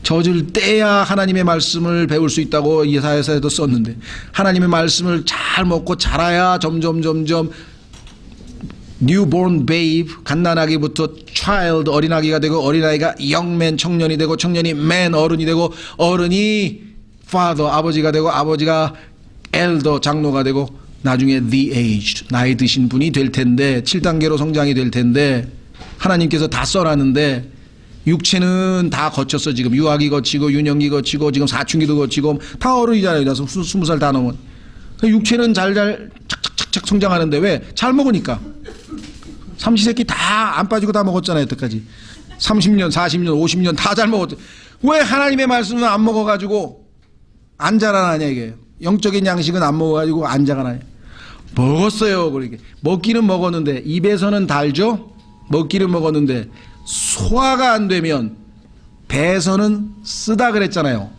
젖을 떼야 하나님의 말씀을 배울 수 있다고 이사야서에도 썼는데, 하나님의 말씀을 잘 먹고 자라야 점점 newborn babe, 갓난아기부터 child, 어린아기가 되고, 어린아이가 young man, 청년이 되고, 청년이 man, 어른이 되고, 어른이 father, 아버지가 되고, 아버지가 elder, 장로가 되고, 나중에 the aged, 나이 드신 분이 될 텐데, 7단계로 성장이 될 텐데, 하나님께서 다 써놨는데 육체는 다 거쳤어. 지금 유아기 거치고 유년기 거치고 지금 사춘기도 거치고 다 어른이잖아요. 20살 다 넘은. 육체는 잘 착착착착 성장하는데 왜? 잘 먹으니까. 삼시세끼 다 안 빠지고 다 먹었잖아요. 여태까지 30년 40년 50년 다 잘 먹었죠. 왜 하나님의 말씀은 안 먹어가지고 안 자라나냐 이게. 영적인 양식은 안 먹어가지고 안 자라나냐. 먹었어요. 그렇게 먹기는 먹었는데 입에서는 달죠. 먹기는 먹었는데 소화가 안 되면 배에서는 쓰다 그랬잖아요.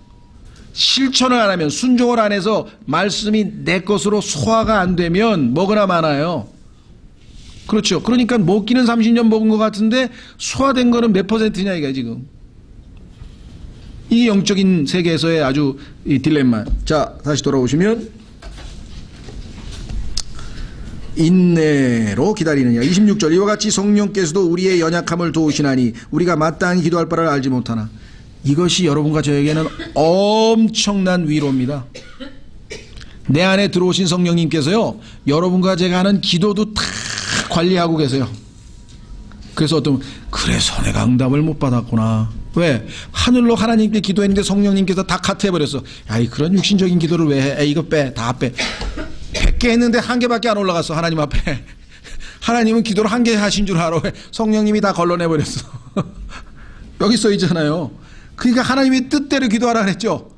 실천을 안 하면, 순종을 안 해서 말씀이 내 것으로 소화가 안 되면 먹으나 마나요. 그렇죠. 그러니까 먹기는 30년 먹은 것 같은데 소화된 거는 몇 %냐 이게 지금. 이 영적인 세계에서의 아주 이 딜레마. 자, 다시 돌아오시면 인내로 기다리느냐. 26절, 이와 같이 성령께서도 우리의 연약함을 도우시나니 우리가 마땅히 기도할 바를 알지 못하나. 이것이 여러분과 저에게는 엄청난 위로입니다. 내 안에 들어오신 성령님께서요, 여러분과 제가 하는 기도도 다 관리하고 계세요. 그래서 어떤, 그래서 내가 응답을 못 받았구나. 왜? 하늘로 하나님께 기도했는데 성령님께서 다 카트해버렸어. 야, 그런 육신적인 기도를 왜 해? 이거 빼, 다 빼. 100개 했는데 1개밖에 안 올라갔어. 하나님 앞에. 하나님은 기도를 1개 하신 줄 알아. 왜? 성령님이 다 걸러내버렸어. 여기 써 있잖아요. 그러니까 하나님의 뜻대로 기도하라 그랬죠.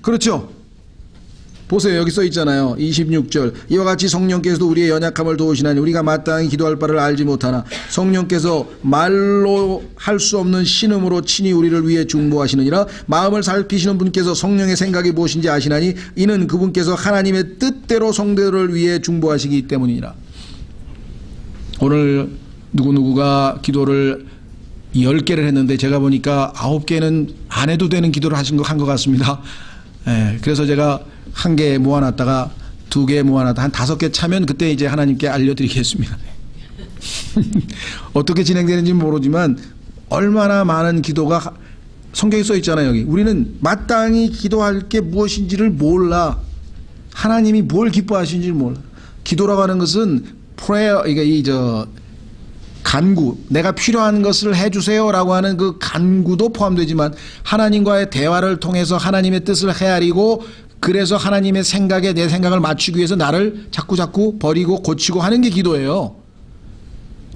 그렇죠. 보세요. 여기 써 있잖아요. 26절, 이와 같이 성령께서도 우리의 연약함을 도우시나니 우리가 마땅히 기도할 바를 알지 못하나 성령께서 말로 할 수 없는 신음으로 친히 우리를 위해 중보하시느니라. 마음을 살피시는 분께서 성령의 생각이 무엇인지 아시나니 이는 그분께서 하나님의 뜻대로 성도를 위해 중보하시기 때문이라. 오늘 누구누구가 기도를 10개를 했는데 제가 보니까 9개는 안 해도 되는 기도를 한 것 같습니다. 그래서 제가 1개 모아놨다가 2개 모아놨다 한 5개 차면 그때 이제 하나님께 알려드리겠습니다. 어떻게 진행되는지 모르지만 얼마나 많은 기도가 성경에 써 있잖아요. 여기 우리는 마땅히 기도할 게 무엇인지를 몰라. 하나님이 뭘 기뻐하시는지를 몰라. 기도라고 하는 것은 prayer, 간구, 내가 필요한 것을 해주세요라고 하는 그 간구도 포함되지만 하나님과의 대화를 통해서 하나님의 뜻을 헤아리고, 그래서 하나님의 생각에 내 생각을 맞추기 위해서 나를 자꾸 버리고 고치고 하는 게 기도예요.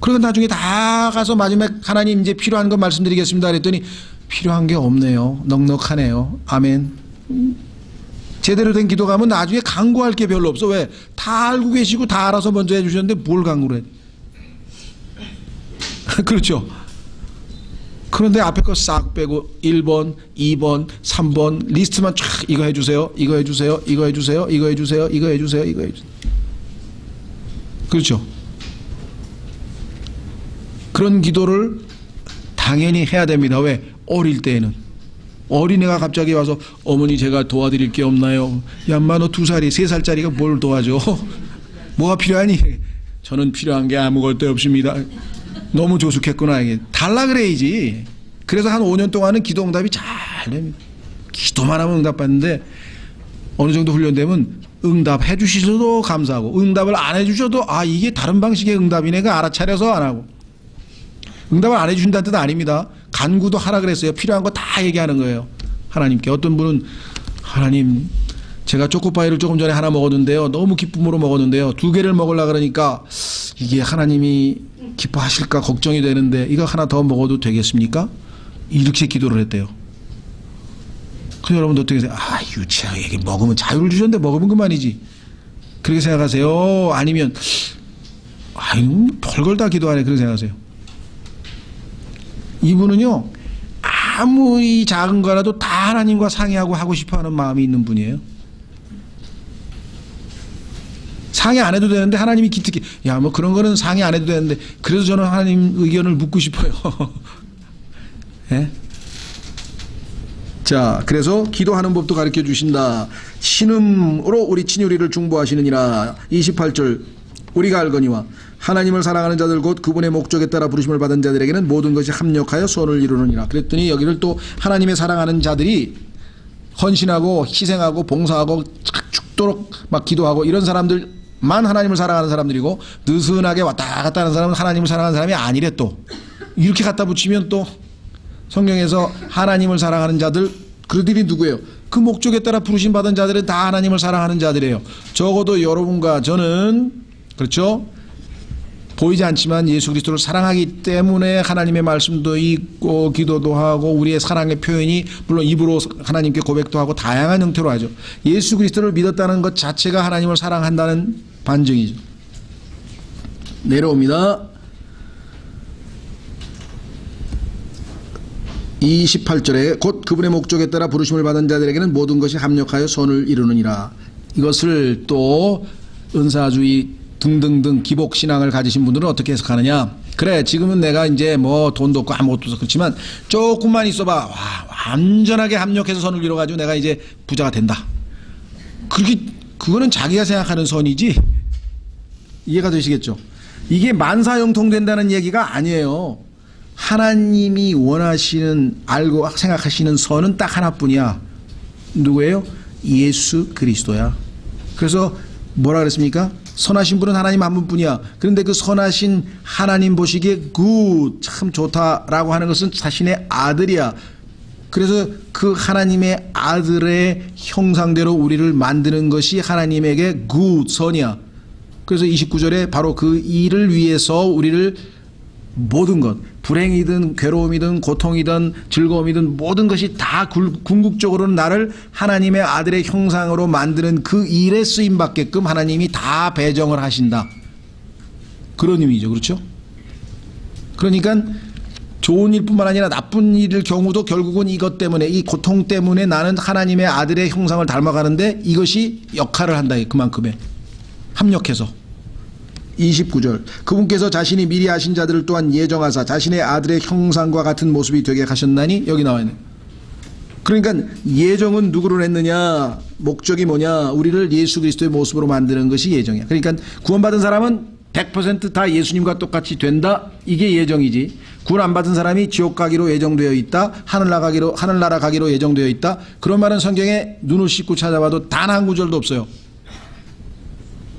그러고 나중에 다 가서 마지막에 하나님 이제 필요한 거 말씀드리겠습니다 그랬더니 필요한 게 없네요. 넉넉하네요. 아멘. 제대로 된 기도 가면 나중에 간구할 게 별로 없어. 왜? 다 알고 계시고 다 알아서 먼저 해주셨는데 뭘 간구를 해. 그렇죠. 그런데 앞에 거 싹 빼고 1번, 2번, 3번 리스트만 쫙, 이거 해주세요, 이거 해주세요, 이거 해주세요, 이거 해주세요, 이거 해주세요, 이거 해주세요. 그렇죠. 그런 기도를 당연히 해야 됩니다. 왜? 어릴 때에는 어린애가 갑자기 와서 어머니 제가 도와드릴 게 없나요? 야 인마 너 2살이 3살짜리가 뭘 도와줘? 뭐가 필요하니? 저는 필요한 게 아무것도 없습니다. 너무 조숙했구나. 이게 달라 그래야지. 그래서 한 5년 동안은 기도 응답이 잘 됩니다. 기도만 하면 응답 받는데 어느 정도 훈련되면 응답해 주셔도 감사하고 응답을 안 해주셔도 이게 다른 방식의 응답이네가 알아차려서 안 하고. 응답을 안 해주신다는 뜻은 아닙니다. 간구도 하라 그랬어요. 필요한 거 다 얘기하는 거예요. 하나님께. 어떤 분은 하나님 제가 초코파이를 조금 전에 하나 먹었는데요. 너무 기쁨으로 먹었는데요. 2개를 먹으려고 그러니까 이게 하나님이 기뻐하실까 걱정이 되는데 이거 하나 더 먹어도 되겠습니까? 이렇게 기도를 했대요. 그럼 여러분 어떻게 생각해요? 유치하게 이게 먹으면 자유를 주셨는데 먹으면 그만이지. 그렇게 생각하세요? 아니면 별걸 다 기도하네 그렇게 생각하세요? 이분은요 아무리 작은 거라도 다 하나님과 상의하고 하고 싶어하는 마음이 있는 분이에요. 상의 안 해도 되는데 하나님이 기특히 뭐 그런 거는 상의 안 해도 되는데 그래서 저는 하나님 의견을 묻고 싶어요. 예? 자, 그래서 기도하는 법도 가르쳐 주신다. 신음으로 우리 친유리를 중보하시느니라. 28절 우리가 알거니와 하나님을 사랑하는 자들 곧 그분의 목적에 따라 부르심을 받은 자들에게는 모든 것이 합력하여 선을 이루느니라. 그랬더니 여기를 또 하나님의 사랑하는 자들이 헌신하고 희생하고 봉사하고 죽도록 막 기도하고 이런 사람들만 하나님을 사랑하는 사람들이고 느슨하게 왔다 갔다 하는 사람은 하나님을 사랑하는 사람이 아니래. 또 이렇게 갖다 붙이면 또 성경에서 하나님을 사랑하는 자들 그들이 누구예요? 그 목적에 따라 부르심 받은 자들은 다 하나님을 사랑하는 자들이에요. 적어도 여러분과 저는 그렇죠? 보이지 않지만 예수 그리스도를 사랑하기 때문에 하나님의 말씀도 읽고 기도도 하고 우리의 사랑의 표현이 물론 입으로 하나님께 고백도 하고 다양한 형태로 하죠. 예수 그리스도를 믿었다는 것 자체가 하나님을 사랑한다는 반증이죠. 내려옵니다. 28절에 곧 그분의 목적에 따라 부르심을 받은 자들에게는 모든 것이 합력하여 선을 이루느니라. 이것을 또 은사주의 등등등 기복신앙을 가지신 분들은 어떻게 해석하느냐. 그래 지금은 내가 이제 뭐 돈도 없고 아무것도 없어 그렇지만 조금만 있어봐 와, 완전하게 합력해서 선을 이뤄가지고 내가 이제 부자가 된다. 그거는 자기가 생각하는 선이지. 이해가 되시겠죠? 이게 만사형통된다는 얘기가 아니에요. 하나님이 원하시는 알고 생각하시는 선은 딱 하나뿐이야. 누구예요? 예수 그리스도야. 그래서 뭐라 그랬습니까? 선하신 분은 하나님 한 분뿐이야. 그런데 그 선하신 하나님 보시기에 굿, 참 좋다라고 하는 것은 자신의 아들이야. 그래서 그 하나님의 아들의 형상대로 우리를 만드는 것이 하나님에게 굿, 선이야. 그래서 29절에 바로 그 일을 위해서 우리를 모든 것, 불행이든 괴로움이든 고통이든 즐거움이든 모든 것이 다 궁극적으로는 나를 하나님의 아들의 형상으로 만드는 그 일에 쓰임받게끔 하나님이 다 배정을 하신다. 그런 의미죠. 그렇죠? 그러니까 좋은 일뿐만 아니라 나쁜 일일 경우도 결국은 이것 때문에 이 고통 때문에 나는 하나님의 아들의 형상을 닮아가는데 이것이 역할을 한다. 그만큼의 합력해서. 29절 그분께서 자신이 미리 아신 자들을 또한 예정하사 자신의 아들의 형상과 같은 모습이 되게 하셨나니 여기 나와 있네. 그러니까 예정은 누구를 했느냐, 목적이 뭐냐, 우리를 예수 그리스도의 모습으로 만드는 것이 예정이야. 그러니까 구원받은 사람은 100% 다 예수님과 똑같이 된다. 이게 예정이지. 구원 안 받은 사람이 지옥 가기로 예정되어 있다. 하늘나라 가기로 예정되어 있다. 그런 말은 성경에 눈을 씻고 찾아봐도 단 한 구절도 없어요.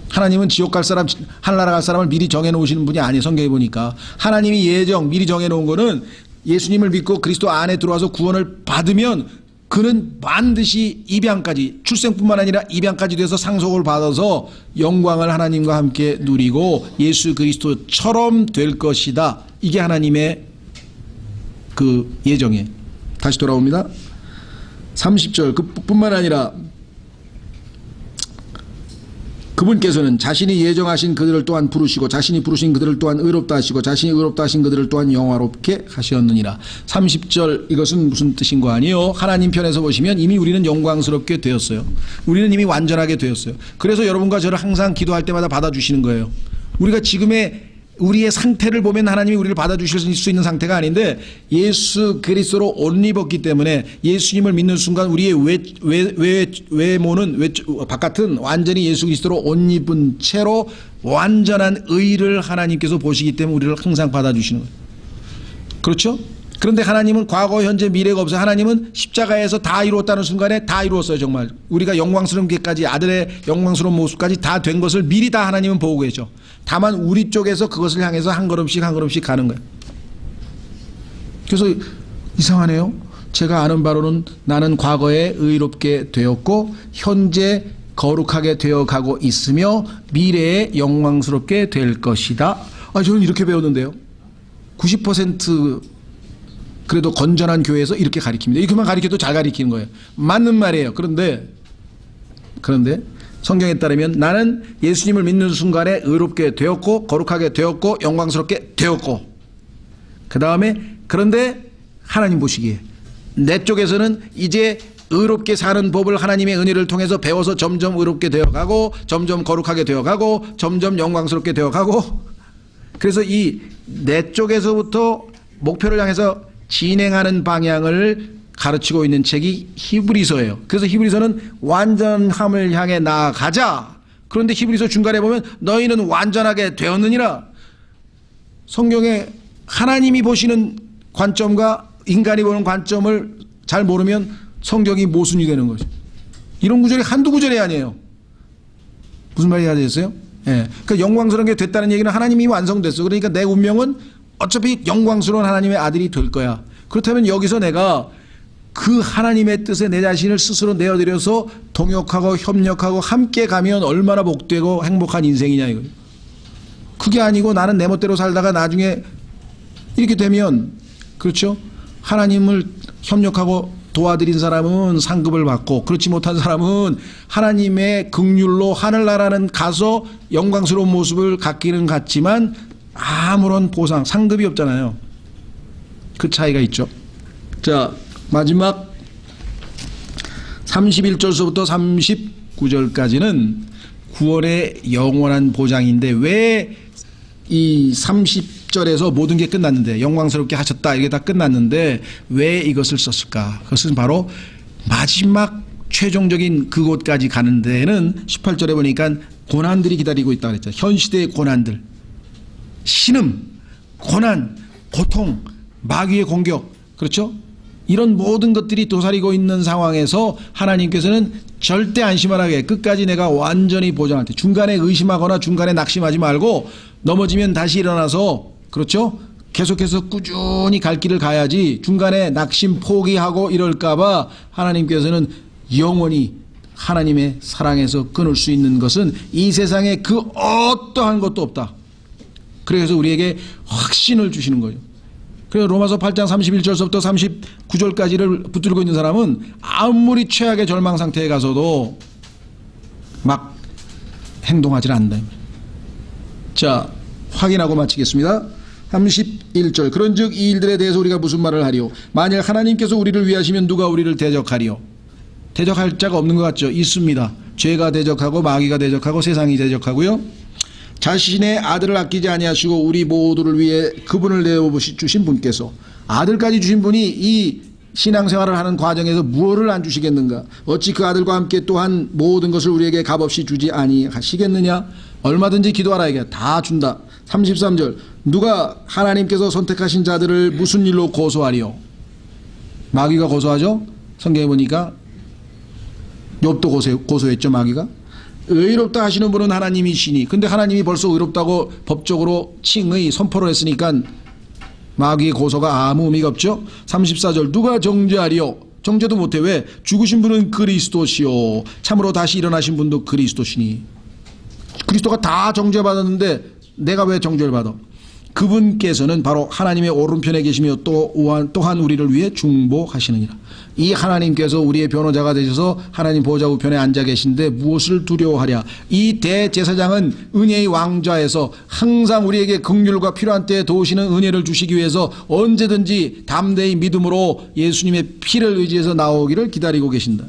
하나님은 지옥 갈 사람, 하늘나라 갈 사람을 미리 정해놓으시는 분이 아니에요. 성경에 보니까. 하나님이 예정, 미리 정해놓은 거는 예수님을 믿고 그리스도 안에 들어와서 구원을 받으면 그는 반드시 입양까지, 출생뿐만 아니라 입양까지 돼서 상속을 받아서 영광을 하나님과 함께 누리고 예수 그리스도처럼 될 것이다. 이게 하나님의 그 예정이에요. 다시 돌아옵니다. 30절 그뿐만 아니라 그분께서는 자신이 예정하신 그들을 또한 부르시고 자신이 부르신 그들을 또한 의롭다 하시고 자신이 의롭다 하신 그들을 또한 영화롭게 하셨느니라. 30절 이것은 무슨 뜻인 거 아니에요? 하나님 편에서 보시면 이미 우리는 영광스럽게 되었어요. 우리는 이미 완전하게 되었어요. 그래서 여러분과 저를 항상 기도할 때마다 받아주시는 거예요. 우리가 지금의 우리의 상태를 보면 하나님이 우리를 받아주실 수 있는 상태가 아닌데 예수 그리스도로 옷 입었기 때문에 예수님을 믿는 순간 우리의 외모는 바깥은 완전히 예수 그리스도로 옷 입은 채로 완전한 의를 하나님께서 보시기 때문에 우리를 항상 받아주시는 거예요. 그렇죠? 그런데 하나님은 과거 현재 미래가 없어요. 하나님은 십자가에서 다 이루었다는 순간에 다 이루었어요. 정말 우리가 영광스러운 게까지 아들의 영광스러운 모습까지 다 된 것을 미리 다 하나님은 보고 계셔. 다만 우리 쪽에서 그것을 향해서 한 걸음씩 한 걸음씩 가는 거예요. 그래서 이상하네요. 제가 아는 바로는 나는 과거에 의롭게 되었고 현재 거룩하게 되어가고 있으며 미래에 영광스럽게 될 것이다. 저는 이렇게 배웠는데요. 90% 그래도 건전한 교회에서 이렇게 가르칩니다. 이렇게만 가르쳐도 잘 가르치는 거예요. 맞는 말이에요. 그런데 성경에 따르면 나는 예수님을 믿는 순간에 의롭게 되었고 거룩하게 되었고 영광스럽게 되었고 그 다음에 그런데 하나님 보시기에 내 쪽에서는 이제 의롭게 사는 법을 하나님의 은혜를 통해서 배워서 점점 의롭게 되어가고 점점 거룩하게 되어가고 점점 영광스럽게 되어가고 그래서 이 내 쪽에서부터 목표를 향해서 진행하는 방향을 가르치고 있는 책이 히브리서예요. 그래서 히브리서는 완전함을 향해 나아가자. 그런데 히브리서 중간에 보면 너희는 완전하게 되었느니라. 성경에 하나님이 보시는 관점과 인간이 보는 관점을 잘 모르면 성경이 모순이 되는 거죠. 이런 구절이 한두 구절이 아니에요. 무슨 말이 되겠어요? 예. 그러니까 영광스러운 게 됐다는 얘기는 하나님이 완성됐어. 그러니까 내 운명은 어차피 영광스러운 하나님의 아들이 될 거야. 그렇다면 여기서 내가 그 하나님의 뜻에 내 자신을 스스로 내어드려서 동역하고 협력하고 함께 가면 얼마나 복되고 행복한 인생이냐 이거예요. 그게 아니고 나는 내 멋대로 살다가 나중에 이렇게 되면, 그렇죠? 하나님을 협력하고 도와드린 사람은 상급을 받고 그렇지 못한 사람은 하나님의 긍휼로 하늘나라는 가서 영광스러운 모습을 갖기는 같지만 아무런 보상, 상급이 없잖아요. 그 차이가 있죠. 자, 마지막 31절서부터 39절까지는 구원의 영원한 보장인데 왜 이 30절에서 모든 게 끝났는데 영광스럽게 하셨다 이게 다 끝났는데 왜 이것을 썼을까? 그것은 바로 마지막 최종적인 그곳까지 가는 데는 18절에 보니까 고난들이 기다리고 있다고 그랬죠. 현 시대의 고난들, 신음, 고난, 고통, 마귀의 공격, 그렇죠? 이런 모든 것들이 도사리고 있는 상황에서 하나님께서는 절대 안심하라게 끝까지 내가 완전히 보장할 때 중간에 의심하거나 중간에 낙심하지 말고 넘어지면 다시 일어나서, 그렇죠? 계속해서 꾸준히 갈 길을 가야지 중간에 낙심 포기하고 이럴까봐 하나님께서는 영원히 하나님의 사랑에서 끊을 수 있는 것은 이 세상에 그 어떠한 것도 없다. 그래서 우리에게 확신을 주시는 거예요. 그래서 로마서 8장 31절서부터 39절까지를 붙들고 있는 사람은 아무리 최악의 절망 상태에 가서도 막 행동하지 않는다. 자, 확인하고 마치겠습니다. 31절. 그런즉 이 일들에 대해서 우리가 무슨 말을 하리요? 만일 하나님께서 우리를 위하시면 누가 우리를 대적하리요? 대적할 자가 없는 것 같죠? 있습니다. 죄가 대적하고 마귀가 대적하고 세상이 대적하고요. 자신의 아들을 아끼지 아니하시고 우리 모두를 위해 그분을 내어주신 분께서, 아들까지 주신 분이 이 신앙생활을 하는 과정에서 무엇을 안 주시겠는가? 어찌 그 아들과 함께 또한 모든 것을 우리에게 값없이 주지 아니하시겠느냐? 얼마든지 기도하라 이게 다 준다. 33절. 누가 하나님께서 선택하신 자들을 무슨 일로 고소하리요? 마귀가 고소하죠? 성경에 보니까 욥도 고소했죠. 마귀가. 의롭다 하시는 분은 하나님이시니, 근데 하나님이 벌써 의롭다고 법적으로 칭의 선포를 했으니까 마귀의 고소가 아무 의미가 없죠. 34절. 누가 정죄하리요? 정죄도 못해. 왜? 죽으신 분은 그리스도시요 참으로 다시 일어나신 분도 그리스도시니. 그리스도가 다 정죄받았는데 내가 왜 정죄를 받아? 그분께서는 바로 하나님의 오른편에 계시며 또한 우리를 위해 중보하시느니라. 이 하나님께서 우리의 변호자가 되셔서 하나님 보좌 우편에 앉아 계신데 무엇을 두려워하랴? 이 대제사장은 은혜의 왕좌에서 항상 우리에게 긍휼과 필요한 때에 도우시는 은혜를 주시기 위해서 언제든지 담대히 믿음으로 예수님의 피를 의지해서 나오기를 기다리고 계신다.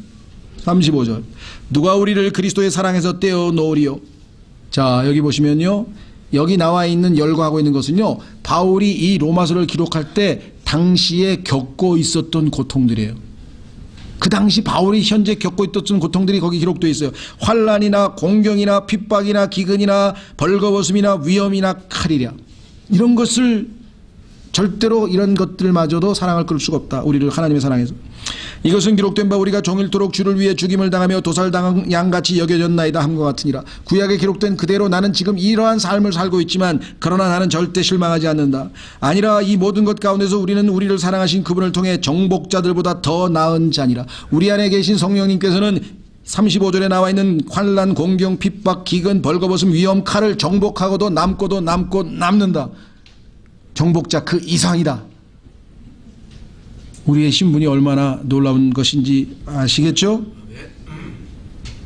35절. 누가 우리를 그리스도의 사랑에서 떼어 놓으리요? 자, 여기 보시면요, 여기 나와 있는 열거하고 있는 것은요, 바울이 이 로마서를 기록할 때 당시에 겪고 있었던 고통들이에요. 그 당시 바울이 현재 겪고 있었던 고통들이 거기 기록되어 있어요. 환난이나 공경이나 핍박이나 기근이나 벌거벗음이나 위험이나 칼이랴. 이런 것을 절대로 이런 것들마저도 사랑을 끌 수가 없다. 우리를 하나님의 사랑에서. 이것은 기록된 바 우리가 종일토록 주를 위해 죽임을 당하며 도살당한 양같이 여겨졌나이다 함과 같으니라. 구약에 기록된 그대로 나는 지금 이러한 삶을 살고 있지만 그러나 나는 절대 실망하지 않는다. 아니라 이 모든 것 가운데서 우리는 우리를 사랑하신 그분을 통해 정복자들보다 더 나은 자니라. 우리 안에 계신 성령님께서는 35절에 나와 있는 환난, 공경, 핍박, 기근, 벌거벗음, 위험, 칼을 정복하고도 남고 남는다. 정복자 그 이상이다. 우리의 신분이 얼마나 놀라운 것인지 아시겠죠?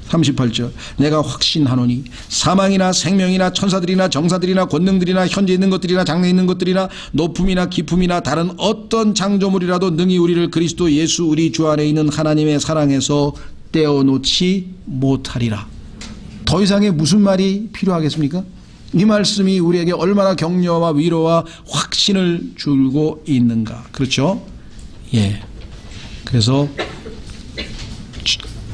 38절. 내가 확신하노니 사망이나 생명이나 천사들이나 정사들이나 권능들이나 현재 있는 것들이나 장래 있는 것들이나 높음이나 깊음이나 다른 어떤 창조물이라도 능히 우리를 그리스도 예수 우리 주 안에 있는 하나님의 사랑에서 떼어놓지 못하리라. 더 이상의 무슨 말이 필요하겠습니까? 이 말씀이 우리에게 얼마나 격려와 위로와 확신을 주고 있는가. 그렇죠? 예. 그래서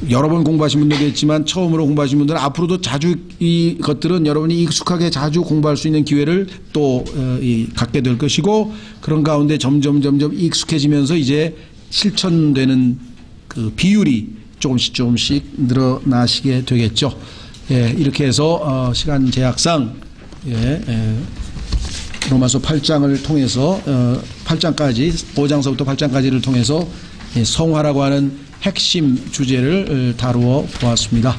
여러 번 공부하신 분들도 있지만 처음으로 공부하신 분들은 앞으로도 자주 이 것들은 여러분이 익숙하게 자주 공부할 수 있는 기회를 또 갖게 될 것이고, 그런 가운데 점점 익숙해지면서 이제 실천되는 그 비율이 조금씩 늘어나시게 되겠죠. 예, 이렇게 해서 시간 제약상 로마서 8장을 통해서 8장까지 5장서부터 8장까지를 통해서 성화라고 하는 핵심 주제를 다루어 보았습니다.